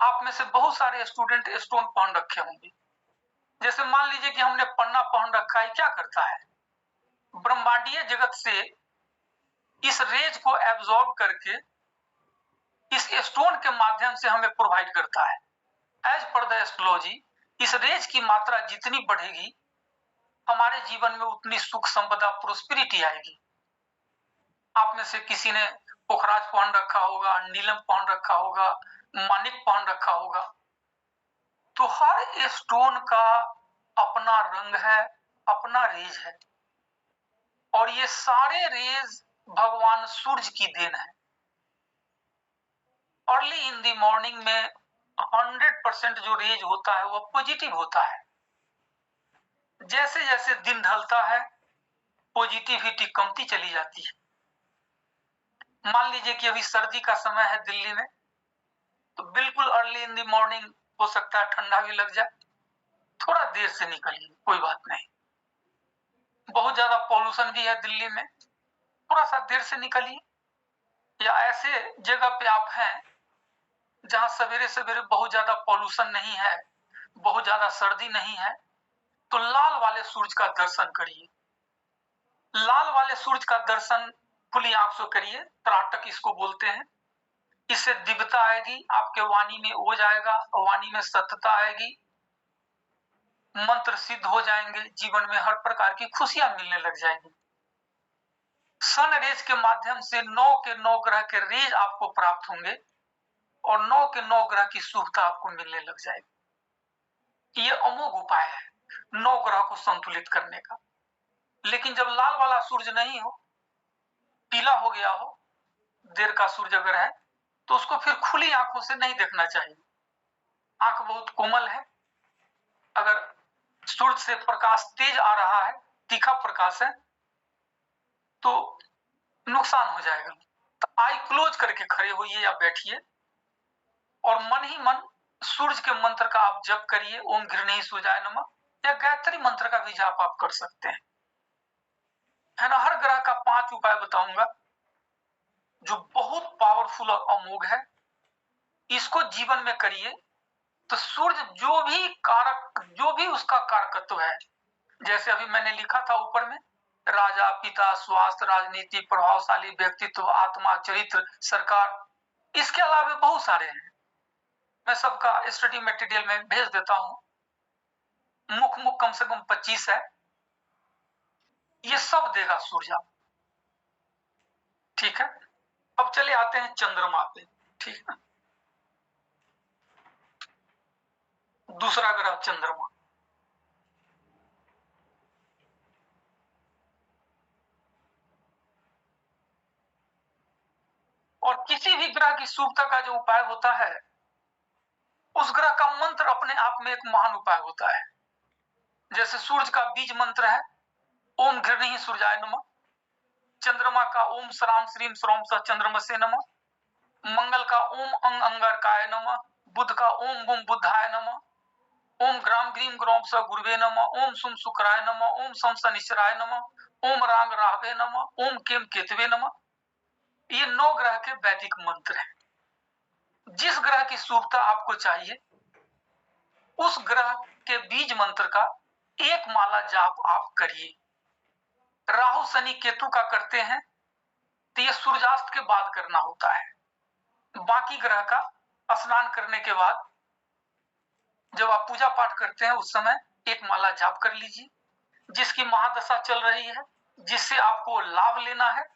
आप में से बहुत सारे स्टूडेंट स्टोन पहन रखे होंगे। जैसे मान लीजिए कि हमने पन्ना पहन रखा है, क्या करता है, ब्रह्मांडीय जगत से इस रेज को एब्जॉर्ब करके इस स्टोन के माध्यम से हमें प्रोवाइड करता है। एज पर द एस्ट्रोलॉजी, इस रेज की मात्रा जितनी बढ़ेगी हमारे जीवन में उतनी सुख संपदा प्रोस्पेरिटी आएगी। आप में से किसी ने पोखराज पहन रखा होगा, नीलम पहन रखा होगा, मानिक पहन रखा होगा। तो हर स्टोन का अपना रंग है, अपना रेज है, और ये सारे रेज भगवान सूरज की देन है। अर्ली इन द मॉर्निंग में 100% जो रेज होता है वो पॉजिटिव होता है। जैसे जैसे दिन ढलता है पॉजिटिविटी कमती चली जाती है। मान लीजिए कि अभी सर्दी का समय है दिल्ली में, तो बिल्कुल अर्ली इन द मॉर्निंग हो सकता है ठंडा भी लग जाए, थोड़ा देर से निकलिए, कोई बात नहीं। बहुत ज्यादा पॉल्यूशन भी है दिल्ली में, थोड़ा सा देर से निकलिए। या ऐसे जगह पे आप हैं जहां सवेरे सवेरे बहुत ज्यादा पॉल्यूशन नहीं है, बहुत ज्यादा सर्दी नहीं है, तो लाल वाले सूरज का दर्शन करिए। लाल वाले सूरज का दर्शन खुली आंख से करिए, त्राटक इसको बोलते हैं। इससे दिव्यता आएगी, आपके वाणी में ओज आएगा, वाणी में सत्यता आएगी, मंत्र सिद्ध हो जाएंगे, जीवन में हर प्रकार की खुशियां मिलने लग जाएंगी। सन रेज के माध्यम से 9 के 9 ग्रह के रेज आपको प्राप्त होंगे और 9 के 9 ग्रह की शुभता आपको मिलने लग जाएगी। ये अमोघ उपाय है 9 ग्रह को संतुलित करने का। लेकिन जब लाल वाला सूरज नहीं हो, पीला हो गया हो, देर का सूरज अगर है, तो उसको फिर खुली आंखों से नहीं देखना चाहिए। आंख बहुत कोमल है, अगर सूरज से प्रकाश तेज आ रहा है, तीखा प्रकाश है, तो नुकसान हो जाएगा। तो आई क्लोज करके खड़े होइए या बैठिए और मन ही मन सूरज के मंत्र का आप जप करिए, ओम घृणी सूर्याय नमः, या गायत्री मंत्र का भी जाप आप कर सकते हैं, है ना। हर ग्रह का 5 उपाय बताऊंगा जो बहुत पावरफुल और अमोघ है। इसको जीवन में करिए तो सूरज जो भी कारक, जो भी उसका कारकत्व है, जैसे अभी मैंने लिखा था ऊपर में, राजा, पिता, स्वास्थ्य, राजनीति, प्रभावशाली व्यक्तित्व, आत्मा, चरित्र, सरकार, इसके अलावा बहुत सारे हैं। मैं सबका स्टडी मटेरियल में भेज देता हूं। मुख कम से कम 25 है, ये सब देगा सूर्य। ठीक है, अब चले आते हैं चंद्रमा पे। ठीक है, दूसरा ग्रह चंद्रमा। और किसी भी ग्रह की शुभता का जो उपाय होता है, उस ग्रह का मंत्र अपने आप में एक महान उपाय होता है। जैसे सूरज का बीज मंत्र है ओम घृणी सूर्याय नमः, चंद्रमा का ओम श्राम श्रीम श्रोम स चंद्रमसे नमः, मंगल का ओम अंग अंगारकाय नमः, बुध का ओम बुम बुद्धाय नमः, ओम ग्राम ग्रीम ग्रोम स गुरुवे नमः, ओम सुम शुक्राय नमः, ओम सम शनिश्चराय नमः, ओम रांग राहवे नमः, ओम केम केतवे नमः। ये 9 ग्रह के वैदिक मंत्र हैं। जिस ग्रह की शुभता आपको चाहिए, उस ग्रह के बीज मंत्र का एक माला जाप आप करिए। राहु शनि केतु का करते हैं तो ये सूर्यास्त के बाद करना होता है। बाकी ग्रह का स्नान करने के बाद जब आप पूजा पाठ करते हैं उस समय एक माला जाप कर लीजिए। जिसकी महादशा चल रही है, जिससे आपको लाभ लेना है,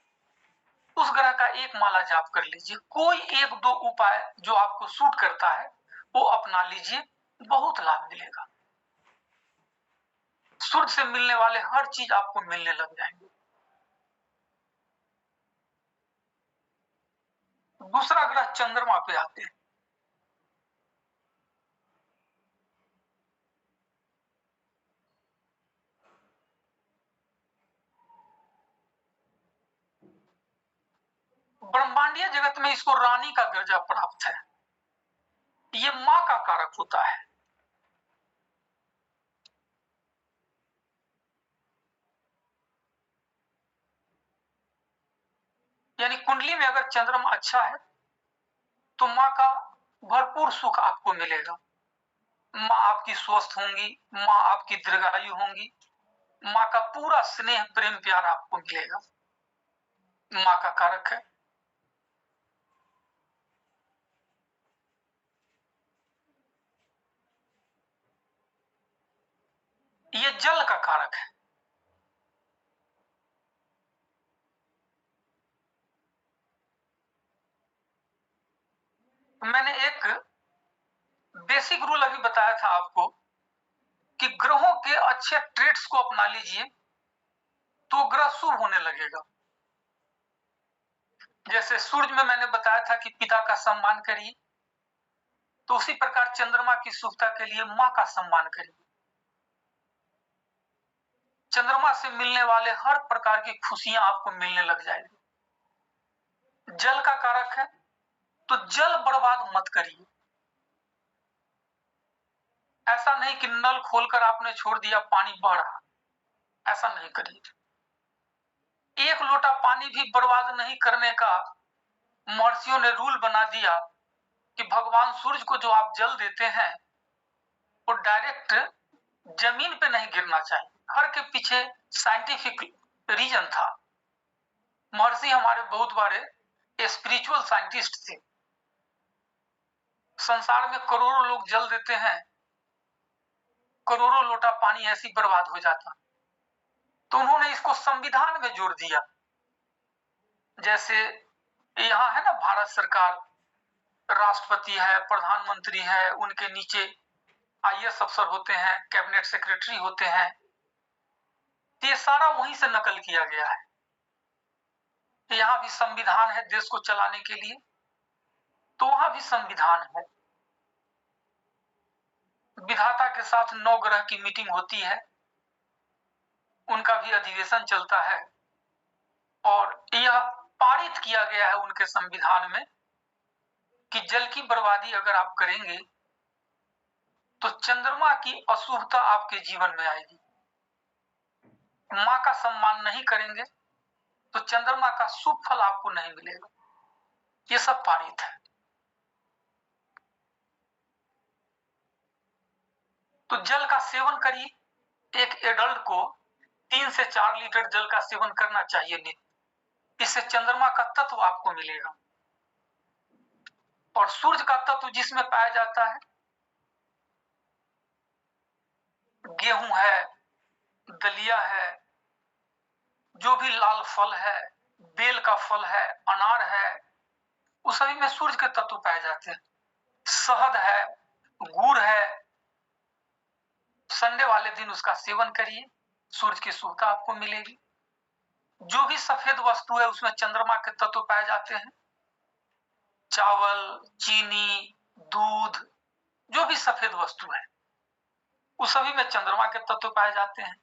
उस ग्रह का एक माला जाप कर लीजिए। कोई 1-2 उपाय जो आपको सूट करता है वो अपना लीजिए, बहुत लाभ मिलेगा। सूर्य से मिलने वाले हर चीज आपको मिलने लग जाएंगे। दूसरा ग्रह चंद्रमा पे आते हैं। ब्रह्मांडीय जगत में इसको रानी का दर्जा प्राप्त है। ये मां का कारक होता है। यानी कुंडली में अगर चंद्रमा अच्छा है तो मां का भरपूर सुख आपको मिलेगा। मां आपकी स्वस्थ होंगी, मां आपकी दीर्घायु होंगी, मां का पूरा स्नेह प्रेम प्यार आपको मिलेगा। मां का कारक है। ये जल का कारक है। मैंने एक बेसिक रूल अभी बताया था आपको कि ग्रहों के अच्छे ट्रेड्स को अपना लीजिए तो ग्रह शुभ होने लगेगा। जैसे सूर्य में मैंने बताया था कि पिता का सम्मान करिए, तो उसी प्रकार चंद्रमा की शुभता के लिए मां का सम्मान करिए। चंद्रमा से मिलने वाले हर प्रकार की खुशियां आपको मिलने लग जाएगी। जल का कारक है तो जल बर्बाद मत करिए। ऐसा नहीं कि नल खोलकर आपने छोड़ दिया, पानी बह रहा, ऐसा नहीं करिए। एक लोटा पानी भी बर्बाद नहीं करने का महर्षियों ने रूल बना दिया कि भगवान सूर्य को जो आप जल देते हैं वो डायरेक्ट जमीन पे नहीं गिरना चाहिए। हर के पीछे साइंटिफिक रीजन था। महर्षि हमारे बहुत बड़े स्पिरिचुअल साइंटिस्ट थे। संसार में करोड़ों लोग जल देते हैं, करोड़ों लोटा पानी ऐसी बर्बाद हो जाता, तो उन्होंने इसको संविधान में जोड़ दिया। जैसे यहाँ है ना, भारत सरकार, राष्ट्रपति है, प्रधानमंत्री है, उनके नीचे आईएएस अफसर होते हैं, कैबिनेट सेक्रेटरी होते हैं, ये सारा वहीं से नकल किया गया है। यहाँ भी संविधान है देश को चलाने के लिए, तो वहां भी संविधान है। विधाता के साथ 9 ग्रह की मीटिंग होती है, उनका भी अधिवेशन चलता है और यह पारित किया गया है उनके संविधान में कि जल की बर्बादी अगर आप करेंगे तो चंद्रमा की अशुभता आपके जीवन में आएगी। मां का सम्मान नहीं करेंगे तो चंद्रमा का शुभ फल आपको नहीं मिलेगा। ये सब पारित है। तो जल का सेवन करिए। एक एडल्ट को 3 से 4 लीटर जल का सेवन करना चाहिए नित्य। इससे चंद्रमा का तत्व आपको मिलेगा। और सूर्य का तत्व जिसमें पाया जाता है, गेहूं है, दलिया है, जो भी लाल फल है, बेल का फल है, अनार है, उस सभी में सूर्य के तत्व पाए जाते हैं। शहद है, गुड़ है, संडे वाले दिन उसका सेवन करिए, सूर्य की शुभता आपको मिलेगी। जो भी सफेद वस्तु है उसमें चंद्रमा के तत्व पाए जाते हैं। चावल, चीनी, दूध, जो भी सफेद वस्तु है उस सभी में चंद्रमा के तत्व पाए जाते हैं।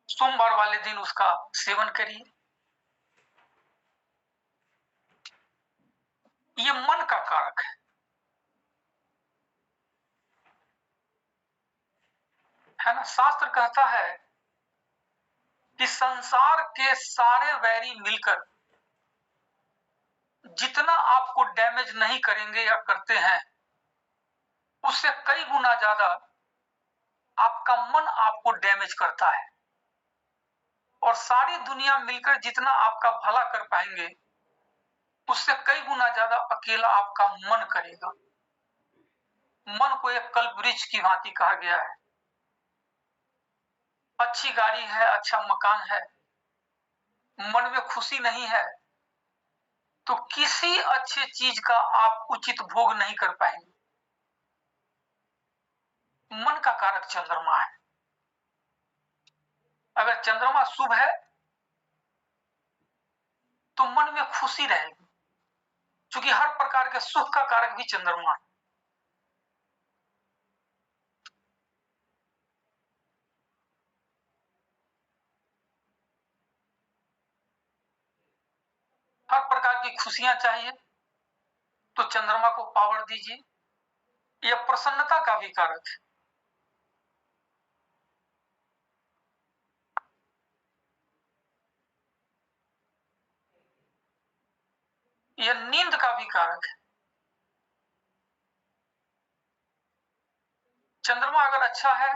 सोमवार वाले दिन उसका सेवन करिए। ये मन का कारक है ना। शास्त्र कहता है कि संसार के सारे वैरी मिलकर जितना आपको डैमेज नहीं करेंगे या करते हैं, उससे कई गुना ज्यादा आपका मन आपको डैमेज करता है। और सारी दुनिया मिलकर जितना आपका भला कर पाएंगे, उससे कई गुना ज्यादा अकेला आपका मन करेगा। मन को एक कल्प वृक्ष की भांति कहा गया है। अच्छी गाड़ी है, अच्छा मकान है, मन में खुशी नहीं है, तो किसी अच्छे चीज का आप उचित भोग नहीं कर पाएंगे। मन का कारक चंद्रमा है। अगर चंद्रमा शुभ है तो मन में खुशी रहेगी, क्योंकि हर प्रकार के सुख का कारक भी चंद्रमा है। हर प्रकार की खुशियां चाहिए तो चंद्रमा को पावर दीजिए। यह प्रसन्नता का भी कारक है। यह नींद का भी कारक है। चंद्रमा अगर अच्छा है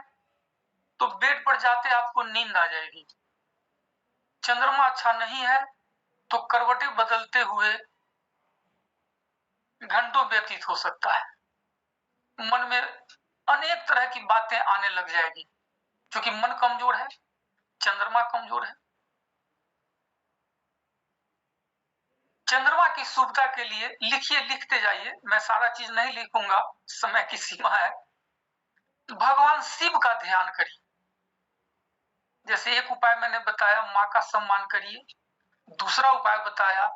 तो बेड पर जाते आपको नींद आ जाएगी। चंद्रमा अच्छा नहीं है तो करवटें बदलते हुए घंटों व्यतीत हो सकता है। मन में अनेक तरह की बातें आने लग जाएगी, क्योंकि मन कमजोर है, चंद्रमा कमजोर है। चंद्रमा की शुभता के लिए लिखिए, लिखते जाइए, मैं सारा चीज नहीं लिखूंगा, समय की सीमा है। भगवान शिव का ध्यान करिए। जैसे एक उपाय मैंने बताया, मां का सम्मान करिए। दूसरा उपाय बताया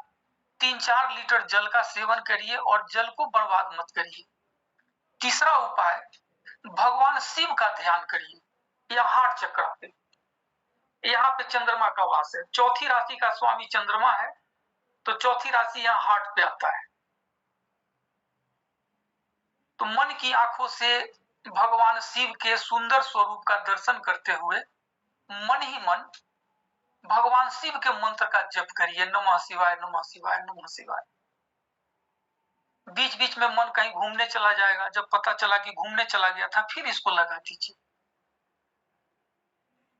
3-4 लीटर जल का सेवन करिए और जल को बर्बाद मत करिए। तीसरा उपाय, भगवान शिव का ध्यान करिए। यह हार्ट चक्र पे, यहाँ पे चंद्रमा का वास है। चौथी राशि का स्वामी चंद्रमा है, तो चौथी राशि यहाँ हार्ट पे आता है। तो मन की आंखों से भगवान शिव के सुंदर स्वरूप का दर्शन करते हुए मन ही मन भगवान शिव के मंत्र का जप करिए, नमः शिवाय नमः शिवाय नमः शिवाय। बीच बीच में मन कहीं घूमने चला जाएगा, जब पता चला कि घूमने चला गया था फिर इसको लगा दीजिए।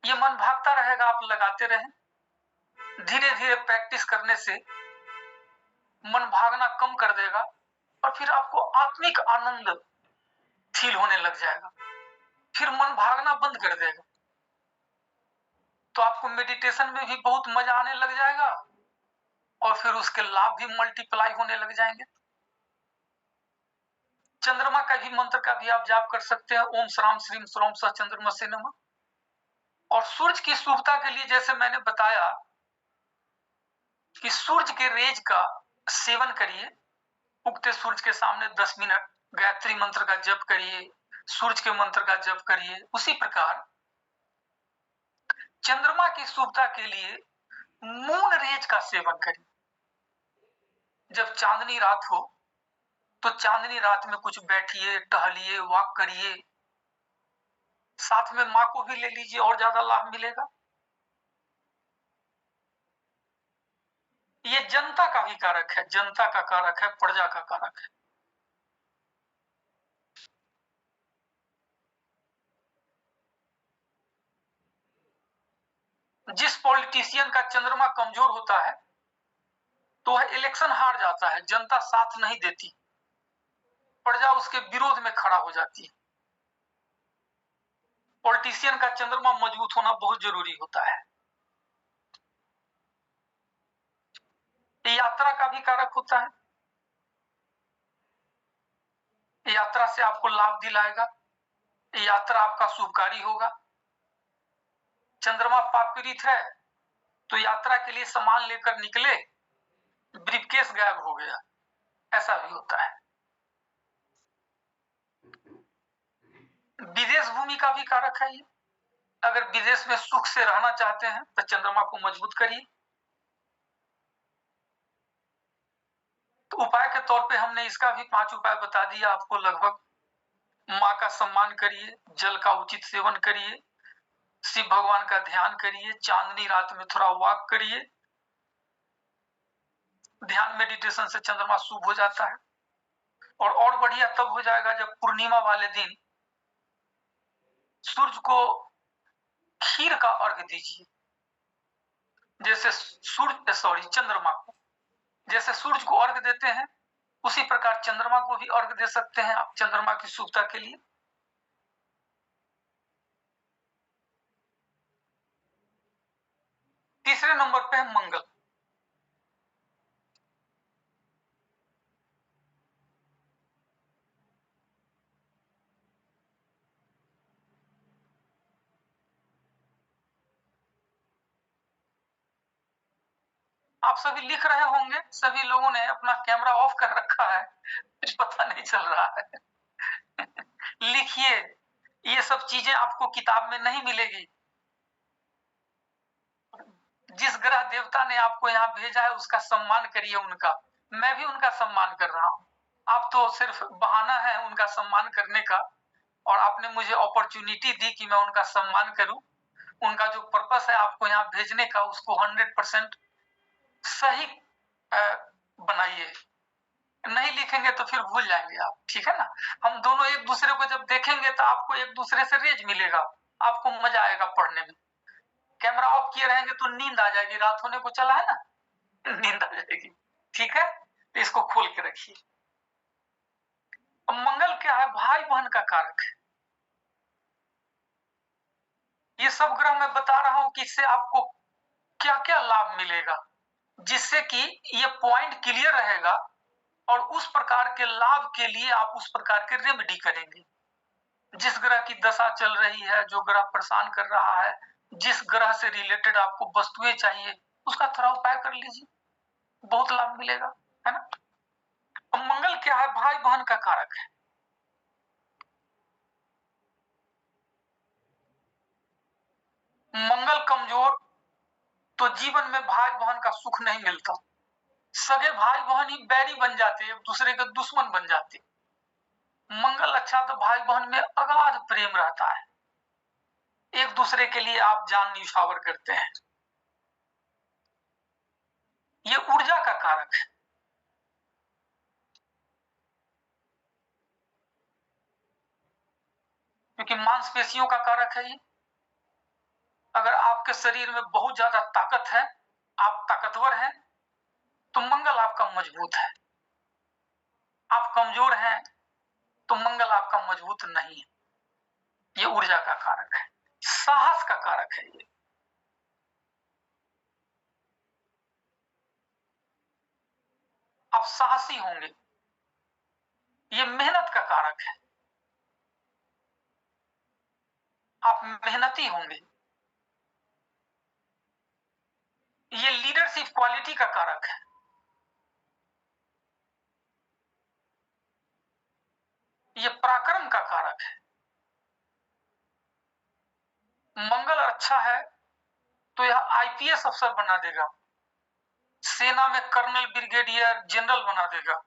ये मन भागता रहेगा, आप लगाते रहें। धीरे धीरे प्रैक्टिस करने से मन भागना कम कर देगा और फिर आपको आत्मिक आनंद फील होने लग जाएगा। फिर मन भागना बंद कर देगा, तो आपको मेडिटेशन में भी बहुत मजा आने लग जाएगा और फिर उसके लाभ भी मल्टीप्लाई होने लग जाएंगे। चंद्रमा का भी मंत्र का भी आप जाप कर सकते हैं, ओम श्राम श्रीम श्रोम स चंद्रमसे नमः। और सूर्य की शुभता के लिए जैसे मैंने बताया कि सूर्य के रेज का सेवन करिए। उगते सूर्य के सामने 10 मिनट गायत्री मंत्र का जप करिए, सूर्य के मंत्र का जप करिए। उसी प्रकार चंद्रमा की शुभता के लिए मून रेज का सेवन करिए। जब चांदनी रात हो तो चांदनी रात में कुछ बैठिए, टहलिए, वॉक करिए। साथ में मां को भी ले लीजिए और ज्यादा लाभ मिलेगा। ये जनता का भी कारक है, जनता का कारक है, प्रजा का कारक है। जिस पॉलिटिशियन का चंद्रमा कमजोर होता है तो वह इलेक्शन हार जाता है, जनता साथ नहीं देती, प्रजा उसके विरोध में खड़ा हो जाती है। पॉलिटिशियन का चंद्रमा मजबूत होना बहुत जरूरी होता है। यात्रा का भी कारक होता है। यात्रा से आपको लाभ दिलाएगा, यात्रा आपका शुभकारी होगा। चंद्रमा पापीरित है तो यात्रा के लिए सामान लेकर निकले, ब्रीफकेस गायब हो गया, ऐसा भी होता है। विदेश भूमि का भी कारक है ये। अगर विदेश में सुख से रहना चाहते हैं तो चंद्रमा को मजबूत करिए। तो उपाय के तौर पे हमने इसका भी 5 उपाय बता दिया आपको लगभग। मां का सम्मान करिए, जल का उचित सेवन करिए, शिव भगवान का ध्यान करिए, चांदनी रात में थोड़ा वॉक करिए। ध्यान मेडिटेशन से चंद्रमा शुभ हो जाता है। और बढ़िया तब हो जाएगा जब पूर्णिमा वाले दिन सूर्य को खीर का अर्घ दीजिए। जैसे चंद्रमा को जैसे सूर्य को अर्घ देते हैं उसी प्रकार चंद्रमा को भी अर्घ दे सकते हैं आप, चंद्रमा की शुभता के लिए। तीसरे नंबर पे है मंगल। आप सभी लिख रहे होंगे, सभी लोगों ने अपना कैमरा ऑफ कर रखा है, कुछ पता नहीं चल रहा है। लिखिए, ये सब चीजें आपको किताब में नहीं मिलेगी। जिस ग्रह देवता ने आपको यहाँ भेजा है उसका सम्मान करिए उनका। मैं भी उनका सम्मान कर रहा हूँ। आप तो सिर्फ बहाना है उनका सम्मान करने का, और आपने मुझे अपॉर्चुनिटी दी कि मैं उनका सम्मान करूं। उनका जो पर्पस है आपको यहाँ भेजने का, उसको 100% सही बनाइए। नहीं लिखेंगे तो फिर भूल जाएंगे आप, ठीक है ना। हम दोनों एक दूसरे को जब देखेंगे तो आपको एक दूसरे से रेज मिलेगा, आपको मजा आएगा पढ़ने में। कैमरा ऑफ किए रहेंगे तो नींद आ जाएगी, रात होने को चला है ना, नींद आ जाएगी, ठीक है। तो इसको खोल के रखिए। अब मंगल क्या है? भाई बहन का कारक है। ये सब ग्रह मैं बता रहा हूं कि इससे आपको क्या क्या लाभ मिलेगा, जिससे कि ये पॉइंट क्लियर रहेगा और उस प्रकार के लाभ के लिए आप उस प्रकार के रेमेडी करेंगे। जिस ग्रह की दशा चल रही है, जो ग्रह परेशान कर रहा है, जिस ग्रह से रिलेटेड आपको वस्तुएं चाहिए, उसका थोड़ा उपाय कर लीजिए, बहुत लाभ मिलेगा, है ना। अब मंगल क्या है? भाई बहन का कारक है। मंगल कमजोर तो जीवन में भाई बहन का सुख नहीं मिलता। सगे भाई बहन ही बैरी बन जाते, एक दूसरे के दुश्मन बन जाते। मंगल अच्छा तो भाई बहन में अगाध प्रेम रहता है, एक दूसरे के लिए आप जान न्यौछावर करते हैं। ये ऊर्जा का कारक है। क्योंकि मांसपेशियों का कारक है ये। अगर आपके शरीर में बहुत ज्यादा ताकत है, आप ताकतवर हैं, तो मंगल आपका मजबूत है। आप कमजोर हैं तो मंगल आपका मजबूत नहीं है। ये ऊर्जा का कारक है, साहस का कारक है ये। आप साहसी होंगे। ये मेहनत का कारक है, आप मेहनती होंगे। ये लीडरशिप क्वालिटी का कारक है। ये पराक्रम का कारक है। मंगल अच्छा है तो यह आईपीएस अफसर बना देगा, सेना में कर्नल, ब्रिगेडियर, जनरल बना देगा।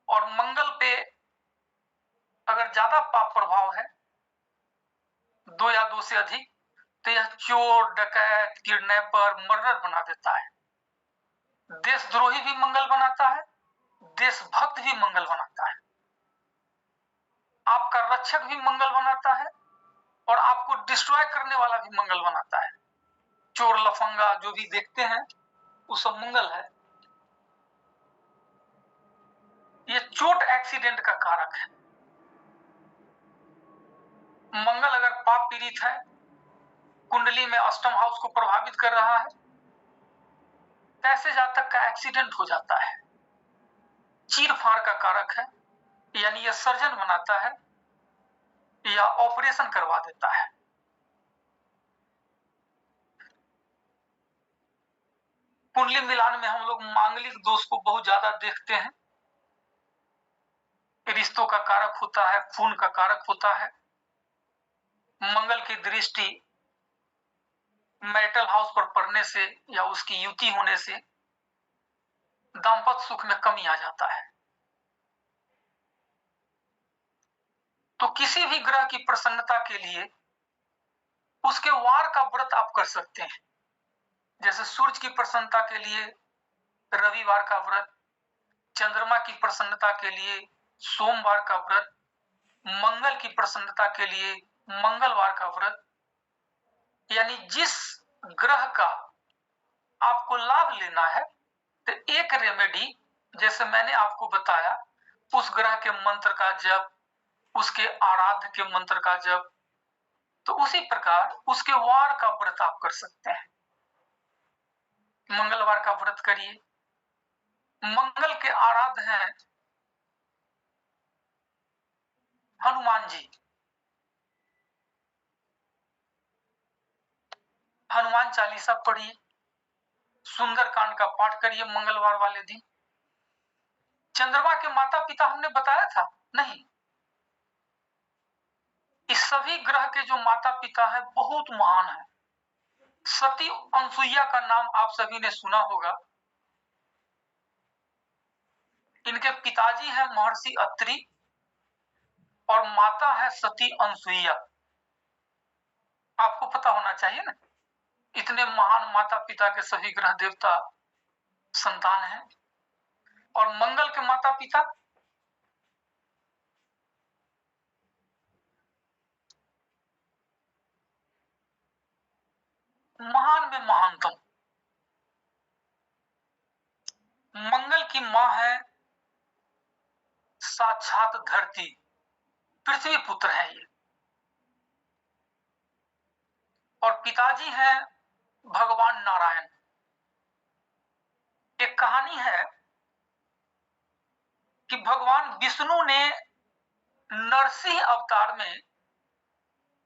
और मंगल पे अगर ज्यादा पाप प्रभाव है, 2 या 2 से अधिक, तो यह चोर, डकैत, किडनैपर, मर्डर बना देता है। देशद्रोही भी मंगल बनाता है, देशभक्त भी मंगल बनाता है। आपका रक्षक भी मंगल बनाता है, और आपको डिस्ट्रॉय करने वाला भी मंगल बनाता है। चोर, लफंगा जो भी देखते हैं वो सब मंगल है। ये चोट एक्सीडेंट का कारक है। मंगल अगर पाप पीड़ित है, कुंडली में अष्टम हाउस को प्रभावित कर रहा है, ऐसे जातक का एक्सीडेंट हो जाता है। चीर फाड़ का कारक है, यानी यह सर्जन बनाता है या ऑपरेशन करवा देता है। कुंडली मिलान में हम लोग मांगलिक दोष को बहुत ज्यादा देखते हैं। रिश्तों का कारक होता है, खून का कारक होता है। मंगल की दृष्टि मैरिटल हाउस पर पड़ने से या उसकी युति होने से दाम्पत्य सुख में कमी आ जाता है। तो किसी भी ग्रह की प्रसन्नता के लिए उसके वार का व्रत आप कर सकते हैं। जैसे सूर्य की प्रसन्नता के लिए रविवार का व्रत, चंद्रमा की प्रसन्नता के लिए सोमवार का व्रत, मंगल की प्रसन्नता के लिए मंगलवार का व्रत। यानी जिस ग्रह का आपको लाभ लेना है, तो एक रेमेडी जैसे मैंने आपको बताया, उस ग्रह के मंत्र का जप, उसके आराध्य के मंत्र का जप, तो उसी प्रकार उसके वार का व्रत आप कर सकते हैं। मंगलवार का व्रत करिए। मंगल के आराध्य हैं हनुमान जी। हनुमान चालीसा पढ़िए, सुंदरकांड का पाठ करिए मंगलवार वाले दिन। चंद्रमा के माता पिता हमने बताया था नहीं, इस सभी ग्रह के जो माता पिता है बहुत महान है। सती अनसुईया का नाम आप सभी ने सुना होगा। इनके पिताजी हैं महर्षि अत्रि और माता है सती अनसुईया। आपको पता होना चाहिए ना, इतने महान माता पिता के सभी ग्रह देवता संतान हैं। और मंगल के माता पिता महान में महानतम, मंगल की मां है साक्षात धरती, पृथ्वी पुत्र है ये। और पिताजी हैं भगवान नारायण। एक कहानी है कि भगवान विष्णु ने नरसिंह अवतार में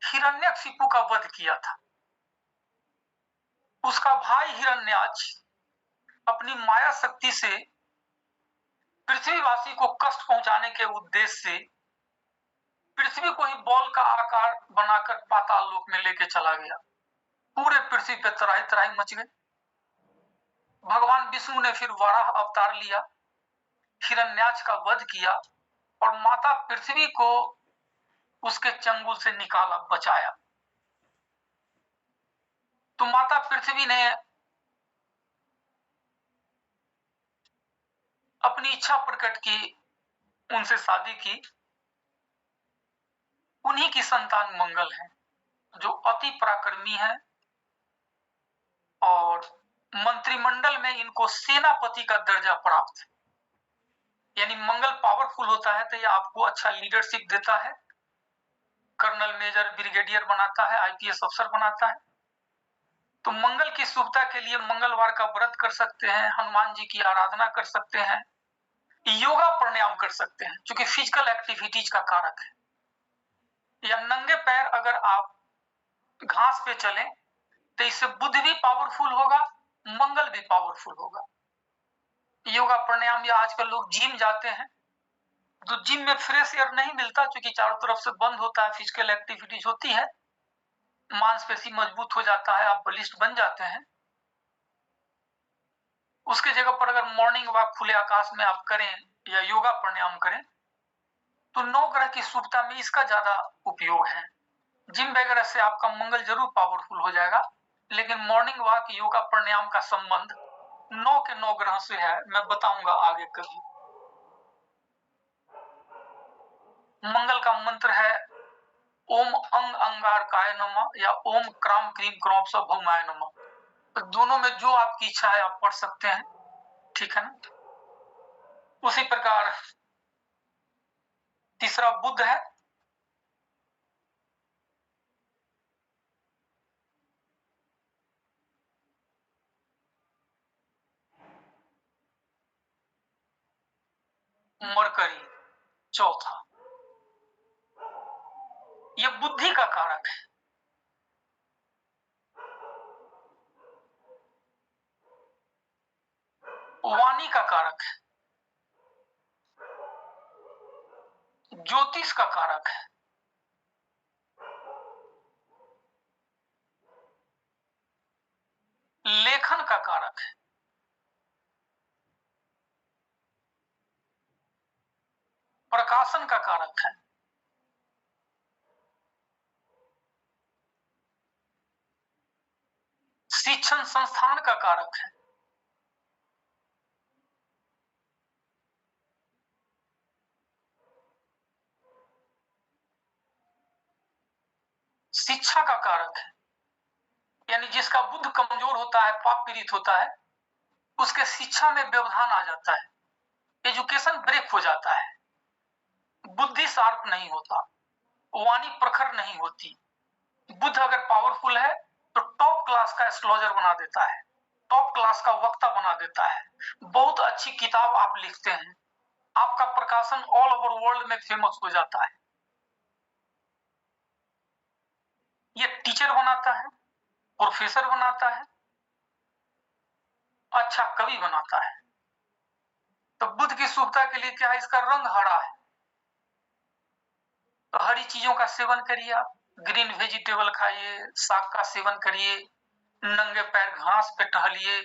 हिरण्यकशिपु का वध किया था। उसका भाई हिरण्याक्ष अपनी माया शक्ति से पृथ्वीवासी को कष्ट पहुंचाने के उद्देश्य से पृथ्वी को ही बॉल का आकार बनाकर पाताल लोक में लेके चला गया। पूरे पृथ्वी पे तराही तराही मच गई। भगवान विष्णु ने फिर वराह अवतार लिया, हिरण्याक्ष का वध किया और माता पृथ्वी को उसके चंगुल से निकाला, बचाया। तो माता पृथ्वी ने अपनी इच्छा प्रकट की, उनसे शादी की। उन्हीं की संतान मंगल है, जो अति पराक्रमी है और मंत्रिमंडल में इनको सेनापति का दर्जा प्राप्त है। यानी मंगल पावरफुल होता है तो ये आपको अच्छा लीडरशिप देता है, कर्नल मेजर ब्रिगेडियर बनाता है, आईपीएस अफसर बनाता है। तो मंगल की शुभता के लिए मंगलवार का व्रत कर सकते हैं, हनुमान जी की आराधना कर सकते हैं, योगा प्राणायाम कर सकते हैं, क्योंकि फिजिकल एक्टिविटीज का कारक है। या नंगे पैर अगर आप घास पे चलें तो इससे बुध भी पावरफुल होगा, मंगल भी पावरफुल होगा। योगा प्राणायाम, या आजकल लोग जिम जाते हैं तो जिम में फ्रेश एयर नहीं मिलता, क्योंकि चारों तरफ से बंद होता है, फिजिकल एक्टिविटीज होती है, मांसपेशी मजबूत हो जाता है, आप बलिष्ठ बन जाते हैं। उसके जगह पर अगर मॉर्निंग वॉक खुले आकाश में आप करें या योगा प्राणायाम करें तो 9 ग्रह की शुभता में इसका ज्यादा उपयोग है। जिम वगैरह से आपका मंगल जरूर पावरफुल हो जाएगा, लेकिन मॉर्निंग वॉक, योगा प्राणायाम का संबंध 9 के 9 ग्रह से है। मैं बताऊंगा आगे कभी। मंगल का मंत्र है ओम अंग अंगारकाय नमः या ओम क्राम क्रीम क्रौम भौमाय नमः। तो दोनों में जो आपकी इच्छा है आप पढ़ सकते हैं, ठीक है ना। उसी प्रकार तीसरा बुध है। मरकरी चौथा, यह बुद्धि का कारक है। वाणी का कारक है, ज्योतिष का कारक है, लेखन का कारक है, प्रकाशन का कारक है, शिक्षण संस्थान का कारक है, शिक्षा का कारक है। यानी जिसका बुद्ध कमजोर होता है, पाप पीड़ित होता है, उसके शिक्षा में व्यवधान आ जाता है, एजुकेशन ब्रेक हो जाता है, बुद्धि शार्प नहीं होता, वाणी प्रखर नहीं होती। बुद्ध अगर पावरफुल है तो टॉप क्लास का एस्ट्रोलॉजर बना देता है, टॉप क्लास का वक्ता बना देता है, बहुत अच्छी किताब आप लिखते हैं, आपका प्रकाशन ऑल ओवर वर्ल्ड में फेमस हो जाता है। ये टीचर बनाता है, प्रोफेसर बनाता है, अच्छा कवि बनाता है। तो बुध की शुभता के लिए क्या है, इसका रंग हरा है, तो हरी चीजों का सेवन करिए, आप ग्रीन वेजिटेबल खाइए, साग का सेवन करिए, नंगे पैर घास पे टहलिए,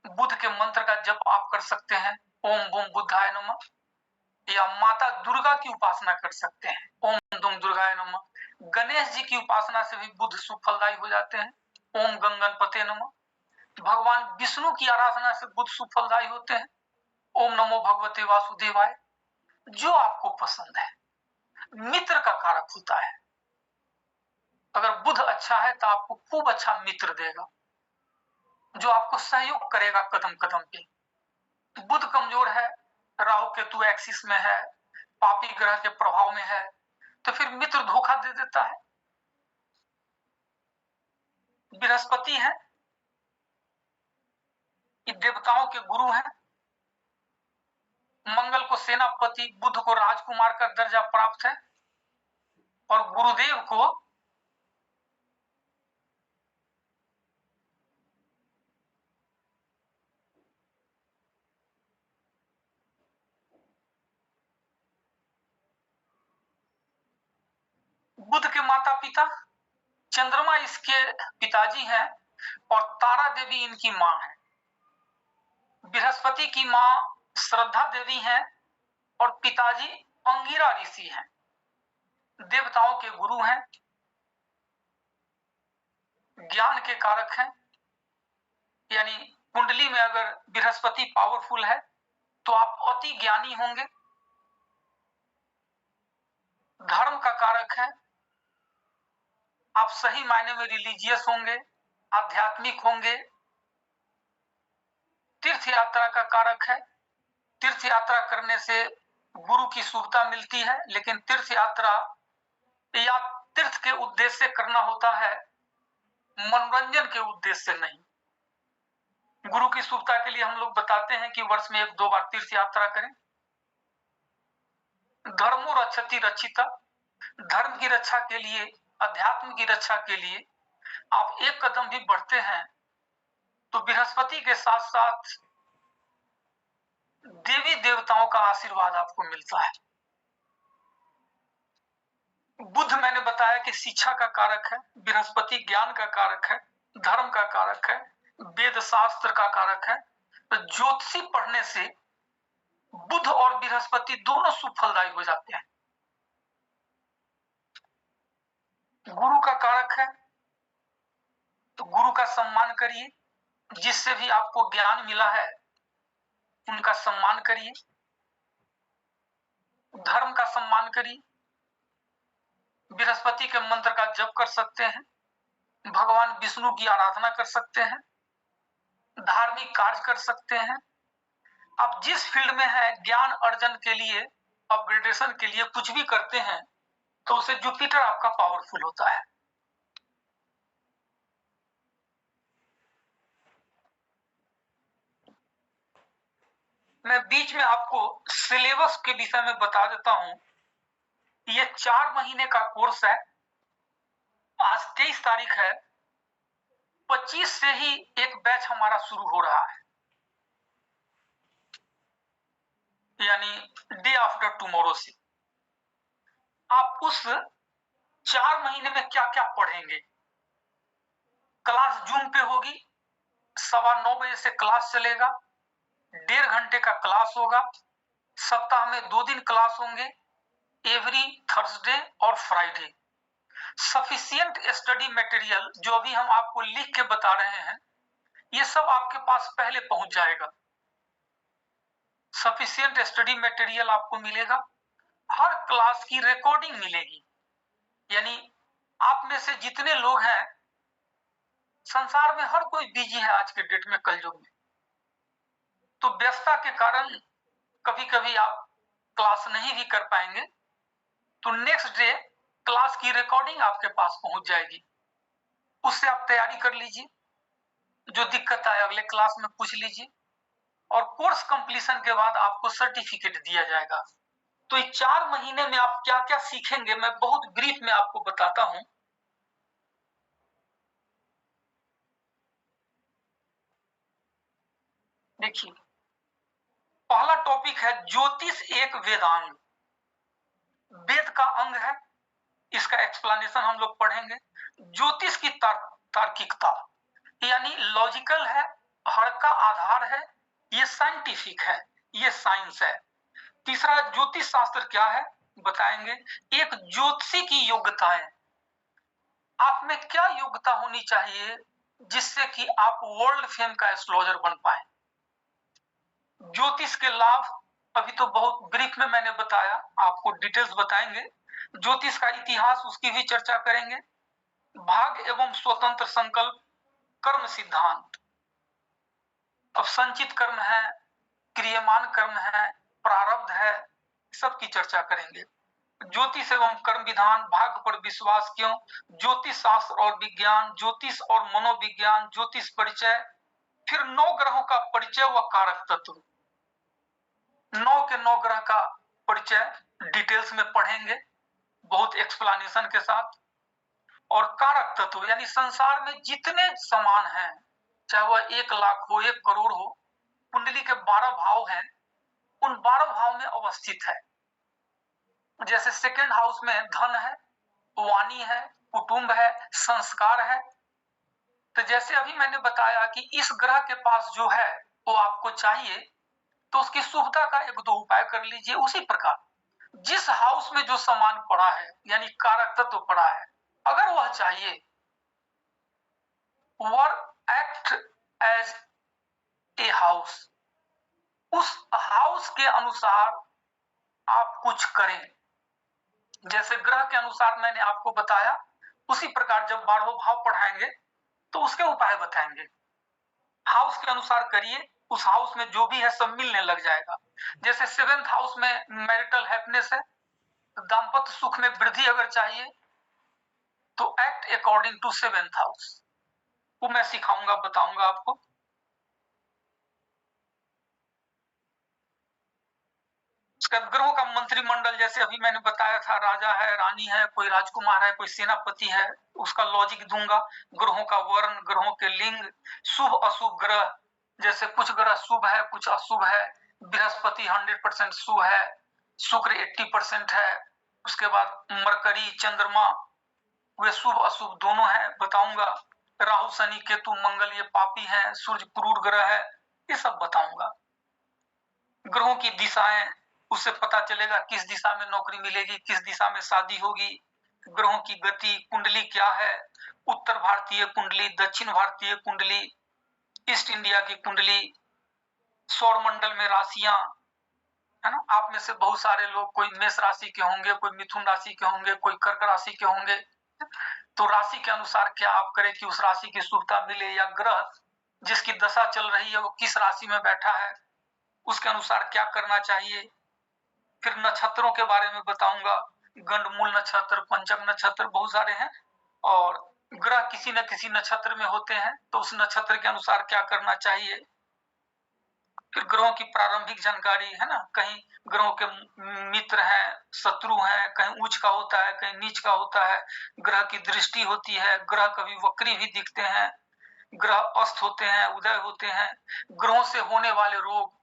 बुध के मंत्र का जप आप कर सकते हैं, ओम बूम बुद्धाय नमः, या माता दुर्गा की उपासना कर सकते हैं, ओम दुम दुर्गाय नमः। गणेश जी की उपासना से भी बुध सुफलदायी हो जाते हैं, ओम गंगनपते नमः। भगवान विष्णु की आराधना से बुध सुफलदायी होते हैं, ओम नमो भगवते वासुदेवाय। जो आपको पसंद है। मित्र का कारक होता है, अगर बुध अच्छा है तो आपको खूब अच्छा मित्र देगा, जो आपको सहयोग करेगा कदम कदम पे। बुध कमजोर है, राहु केतु एक्सिस में है, पापी ग्रह के प्रभाव में है, तो फिर मित्र धोखा दे देता है। बृहस्पति है, ये देवताओं के गुरु हैं, मंगल को सेनापति, बुध को राजकुमार का दर्जा प्राप्त है, और गुरुदेव को बुध के माता पिता चंद्रमा इसके पिताजी हैं, और तारा देवी इनकी मां है। बृहस्पति की मां श्रद्धा देवी हैं, और पिताजी अंगिरा ऋषि हैं, देवताओं के गुरु हैं, ज्ञान के कारक हैं। यानी कुंडली में अगर बृहस्पति पावरफुल है तो आप अति ज्ञानी होंगे। धर्म का कारक है, आप सही मायने में रिलीजियस होंगे, आध्यात्मिक होंगे। तीर्थ यात्रा का कारक है, तीर्थ यात्रा करने से गुरु की शुभता मिलती है, लेकिन तीर्थ यात्रा या तीर्थ के उद्देश्य से करना होता है, मनोरंजन के उद्देश्य से नहीं। गुरु की शुभता के लिए हम लोग बताते हैं कि वर्ष में 1-2 बार तीर्थ यात्रा करें। धर्मो रक्षति रक्षिता, धर्म की रक्षा के लिए, अध्यात्म की रक्षा के लिए आप एक कदम भी बढ़ते हैं तो बृहस्पति के साथ साथ देवी देवताओं का आशीर्वाद आपको मिलता है। बुध मैंने बताया कि शिक्षा का कारक है, बृहस्पति ज्ञान का कारक है, धर्म का कारक है, वेद शास्त्र का कारक है। तो ज्योतिषी पढ़ने से बुध और बृहस्पति दोनों सुफलदायी हो जाते हैं। गुरु का कारक है, तो गुरु का सम्मान करिए, जिससे भी आपको ज्ञान मिला है उनका सम्मान करिए। धर्म का सम्मान करिए, बृहस्पति के मंत्र का जप कर सकते हैं, भगवान विष्णु की आराधना कर सकते हैं, धार्मिक कार्य कर सकते हैं। आप जिस फील्ड में है, ज्ञान अर्जन के लिए, अपग्रेडेशन के लिए कुछ भी करते हैं तो उसे जुपिटर आपका पावरफुल होता है। मैं बीच में आपको सिलेबस के विषय में बता देता हूं। ये 4 महीने का कोर्स है। आज 23 तारीख है, 25 से ही एक बैच हमारा शुरू हो रहा है, यानी डे आफ्टर टुमारो से। आप उस 4 महीने में क्या क्या पढ़ेंगे। क्लास जूम पे होगी, 9:15 बजे से क्लास चलेगा, 1.5 घंटे का क्लास होगा। सप्ताह में 2 दिन क्लास होंगे, एवरी थर्सडे और फ्राइडे। सफिशिएंट स्टडी मटेरियल जो अभी हम आपको लिख के बता रहे हैं, ये सब आपके पास पहले पहुंच जाएगा। सफिशिएंट स्टडी मटेरियल आपको मिलेगा, हर क्लास की रिकॉर्डिंग मिलेगी। यानी आप में से जितने लोग हैं, संसार में हर कोई बिजी है आज के डेट में, कलयुग में, तो व्यस्तता के कारण कभी कभी आप क्लास नहीं भी कर पाएंगे, तो नेक्स्ट डे क्लास की रिकॉर्डिंग आपके पास पहुंच जाएगी। उससे आप तैयारी कर लीजिए, जो दिक्कत आए अगले क्लास में पूछ लीजिए, और कोर्स कंप्लीशन के बाद आपको सर्टिफिकेट दिया जाएगा। तो ये 4 महीने में आप क्या क्या सीखेंगे, मैं बहुत ब्रीफ में आपको बताता हूं। देखिए, पहला टॉपिक है ज्योतिष एक वेदांग। वेद का अंग है, इसका एक्सप्लेनेशन हम लोग पढ़ेंगे। ज्योतिष की तार्किकता यानी लॉजिकल है, हर का आधार है, ये साइंटिफिक है, ये साइंस है। तीसरा, ज्योतिष शास्त्र क्या है बताएंगे। एक ज्योतिषी की योग्यताएं, आप में क्या योग्यता होनी चाहिए जिससे कि आप वर्ल्ड फेम का एस्ट्रोलॉजर बन पाए। ज्योतिष के लाभ अभी तो बहुत ब्रीफ में मैंने बताया, आपको डिटेल्स बताएंगे। ज्योतिष का इतिहास, उसकी भी चर्चा करेंगे। भाग एवं स्वतंत्र संकल्प, कर्म सिद्धांत, अब संचित कर्म है, क्रियमान कर्म है, प्रारब्ध है, सबकी चर्चा करेंगे। ज्योतिष एवं कर्म विधान, भाग्य पर विश्वास क्यों, ज्योतिष शास्त्र और विज्ञान, ज्योतिष और मनोविज्ञान, ज्योतिष परिचय, फिर 9 ग्रहों का परिचय व कारक तत्व। 9 के 9 ग्रह का परिचय डिटेल्स में पढ़ेंगे, बहुत एक्सप्लेनेशन के साथ। और कारक तत्व यानी संसार में जितने समान हैं, चाहे वह 1 लाख हो, 1 करोड़ हो, कुंडली के 12 भाव हैं, उन 12 भाव में अवस्थित है। जैसे सेकंड हाउस में धन है, वाणी है, कुटुंब है, संस्कार है। तो जैसे अभी मैंने बताया कि इस ग्रह के पास जो है वो आपको चाहिए, तो उसकी शुभता का 1-2 उपाय कर लीजिए। उसी प्रकार जिस हाउस में जो सामान पड़ा है यानी कारक तत्व पड़ा है, अगर वह चाहिए, work act as a house, उस हाउस के अनुसार आप कुछ करें। जैसे ग्रह के अनुसार मैंने आपको बताया, उसी प्रकार जब 12 भाव पढ़ाएंगे तो उसके उपाय बताएंगे। हाउस के अनुसार करिए, उस हाउस में जो भी है सब मिलने लग जाएगा। जैसे 7th हाउस में मैरिटल हैप्पीनेस है, दाम्पत्य सुख में वृद्धि अगर चाहिए तो act according to 7th house, वो मैं सिखाऊंगा, बताऊंगा आपको। ग्रहों का मंत्रिमंडल, जैसे अभी मैंने बताया था, राजा है, रानी है, कोई राजकुमार है, कोई सेनापति है, उसका लॉजिक दूंगा। ग्रहों का वर्ण, ग्रहों के लिंग, शुभ अशुभ ग्रह, जैसे कुछ ग्रह शुभ है, कुछ अशुभ है। बृहस्पति 100% शुभ है, शुक्र 80% है, उसके बाद मरकरी, चंद्रमा, वे शुभ अशुभ दोनों है, बताऊंगा। राहु, शनि, केतु, मंगल ये पापी हैं, सूर्य क्रूर ग्रह है, ये सब बताऊंगा। ग्रहों की दिशाएं, उससे पता चलेगा किस दिशा में नौकरी मिलेगी, किस दिशा में शादी होगी। ग्रहों की गति, कुंडली क्या है, उत्तर भारतीय कुंडली, दक्षिण भारतीय कुंडली, ईस्ट इंडिया की कुंडली, सौर मंडल में राशियां, है ना। आप में से बहुत सारे लोग कोई मेष राशि के होंगे, कोई मिथुन राशि के होंगे, कोई कर्क राशि के होंगे। तो राशि के अनुसार क्या आप करें कि उस राशि की शुभता मिले, या ग्रह जिसकी दशा चल रही है वो किस राशि में बैठा है, उसके अनुसार क्या करना चाहिए। फिर नक्षत्रों के बारे में बताऊंगा, गंडमूल नक्षत्र, पंचम नक्षत्र, बहुत सारे हैं, और ग्रह किसी न किसी नक्षत्र में होते हैं, तो उस नक्षत्र के अनुसार क्या करना चाहिए। फिर ग्रहों की प्रारंभिक जानकारी, है ना, कहीं ग्रहों के मित्र हैं, शत्रु हैं, कहीं उच्च का होता है, कहीं नीच का होता है, ग्रह की दृष्टि होती है, ग्रह कभी वक्री भी दिखते हैं, ग्रह अस्त होते हैं, उदय होते हैं। ग्रहों से होने वाले रोग,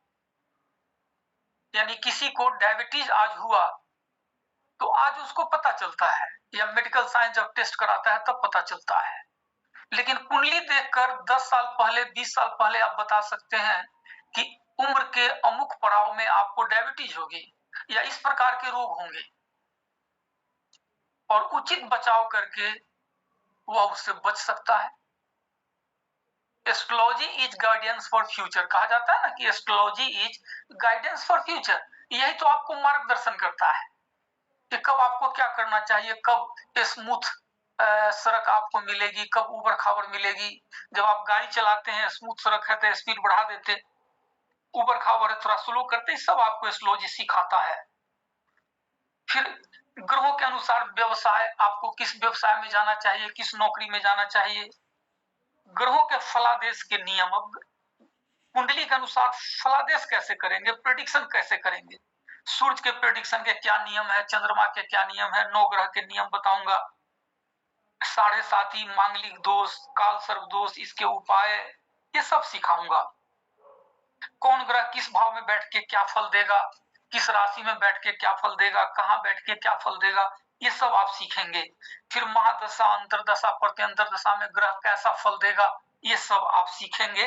यानी किसी को डायबिटीज आज हुआ तो आज उसको पता चलता है, या मेडिकल साइंस जब टेस्ट कराता है तब पता चलता है। लेकिन कुंडली देखकर 10 साल पहले, 20 साल पहले आप बता सकते हैं कि उम्र के अमुक पड़ाव में आपको डायबिटीज होगी या इस प्रकार के रोग होंगे, और उचित बचाव करके वह उससे बच सकता है। Astrology is guidance for future, कहा जाता है ना कि astrology is guidance for future. यही तो आपको मार्गदर्शन करता है कि कब आपको क्या करना चाहिए, कब स्मूथ सड़क आपको मिलेगी, कब उबड़ खाबड़ मिलेगी। जब आप गाड़ी चलाते हैं, स्मूथ सड़क है तो स्पीड बढ़ा देते, उबड़ खाबड़ है थोड़ा स्लो करते, सब आपको एस्ट्रोलॉजी सिखाता है। फिर ग्रहों के अनुसार व्यवसाय, आपको किस व्यवसाय में जाना चाहिए, किस नौकरी में जाना चाहिए। ग्रहों के फलादेश के नियम, अब कुंडली के अनुसार फलादेश कैसे करेंगे, प्रेडिक्शन कैसे करेंगे। सूर्य के प्रेडिक्शन के क्या नियम है, चंद्रमा के क्या नियम है, 9 ग्रह के नियम बताऊंगा। 7.5 मांगलिक दोष, काल सर्प दोष, इसके उपाय, ये सब सिखाऊंगा। कौन ग्रह किस भाव में बैठ के क्या फल देगा, किस राशि में बैठ के क्या फल देगा, कहाँ बैठ के क्या फल देगा, ये सब आप सीखेंगे। फिर महादशा, अंतरदशा, प्रत्यंतर दशा में ग्रह कैसा फल देगा, ये सब आप सीखेंगे।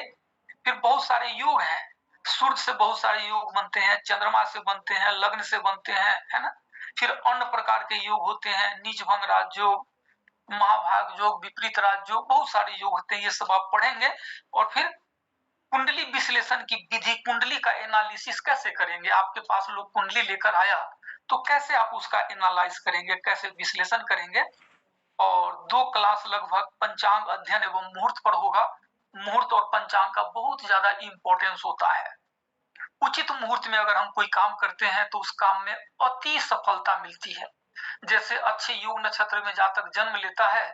फिर बहुत सारे योग हैं, सूर्य से बहुत सारे योग बनते हैं, चंद्रमा से बनते हैं, लग्न से बनते हैं, है ना। फिर अन्य प्रकार के योग होते हैं, नीच भंग राजयोग, महाभाग योग, विपरीत राजयोग, बहुत सारे योग होते हैं, ये सब आप पढ़ेंगे। और फिर कुंडली विश्लेषण की विधि, कुंडली का एनालिसिस कैसे करेंगे, आपके पास लोग कुंडली लेकर आया तो कैसे आप उसका एनालाइज करेंगे, कैसे विश्लेषण करेंगे। और 2 क्लास लगभग पंचांग अध्ययन एवं मुहूर्त पर होगा। मुहूर्त और पंचांग का बहुत ज्यादा इंपॉर्टेंस होता है। उचित मुहूर्त में अगर हम कोई काम करते हैं तो उस काम में अति सफलता मिलती है। जैसे अच्छे योग नक्षत्र में जातक जन्म लेता है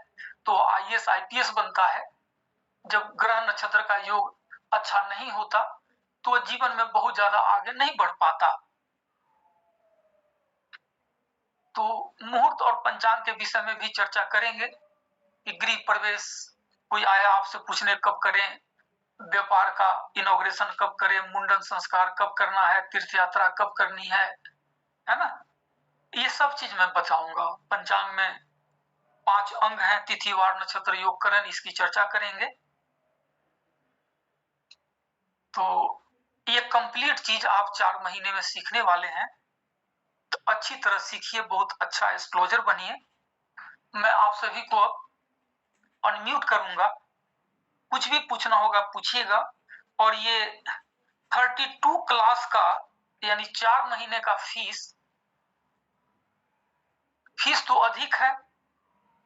तो IAS IPS बनता है। जब ग्रह नक्षत्र का योग अच्छा नहीं होता तो जीवन में बहुत ज्यादा आगे नहीं बढ़ पाता। तो मुहूर्त और पंचांग के विषय में भी चर्चा करेंगे कि गृह प्रवेश कोई आया आपसे पूछने कब करें, व्यापार का इनॉग्रेशन कब करें, मुंडन संस्कार कब करना है, तीर्थ यात्रा कब करनी है ना, ये सब चीज मैं बताऊंगा। पंचांग में 5 अंग हैं, तिथि वार नक्षत्र योग करण, इसकी चर्चा करेंगे। तो ये कंप्लीट चीज आप 4 महीने में सीखने वाले हैं। तो अच्छी तरह सीखिए, बहुत अच्छा एक्सप्लोजर बनिए। मैं आप सभी को अब अनम्यूट करूंगा, कुछ भी पूछना होगा पूछिएगा। और ये 32 क्लास का यानी 4 महीने का फीस तो अधिक है।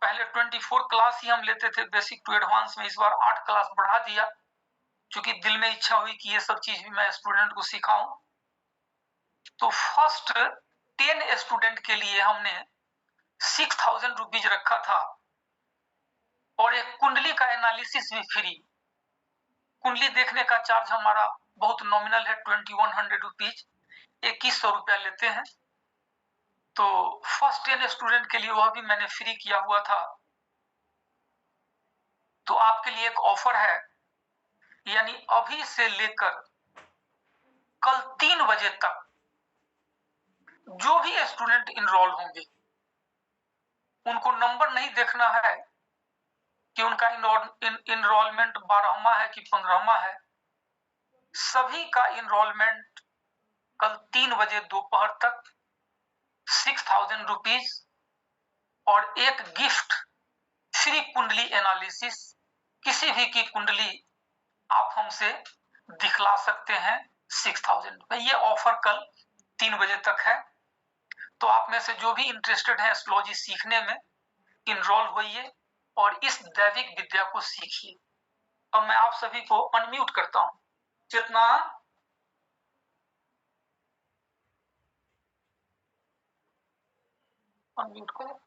पहले 24 क्लास ही हम लेते थे बेसिक टू एडवांस में, इस बार 8 क्लास बढ़ा दिया क्योंकि दिल में इच्छा हुई कि ये सब चीज भी मैं स्टूडेंट को सिखाऊं। तो फर्स्ट 10 स्टूडेंट के लिए हमने 6000 रुपीज रखा था और एक कुंडली का एनालिसिस भी फ्री। कुंडली देखने का चार्ज हमारा बहुत नॉमिनल है, 2100 रुपीज, 2100 रुपया लेते हैं। तो फर्स्ट 10 स्टूडेंट के लिए वह भी मैंने फ्री किया हुआ था। तो आपके लिए एक ऑफर है, यानी अभी से लेकर कल 3 बजे तक जो भी स्टूडेंट इनरोल होंगे, उनको नंबर नहीं देखना है कि उनका इनरोलमेंट 12वां है कि 15वां है। सभी का इनरोलमेंट कल 3 बजे दोपहर तक 6000 रुपीज और एक गिफ्ट फ्री कुंडली एनालिसिस। किसी भी की कुंडली आप हमसे दिखला सकते हैं 6000 में। ये ऑफर कल 3 बजे तक है। तो आप में से जो भी इंटरेस्टेड है एस्ट्रोलॉजी सीखने में, इनरोल होइए और इस दैविक विद्या को सीखिए। अब मैं आप सभी को अनम्यूट करता हूं। चेतना, अनम्यूट करो।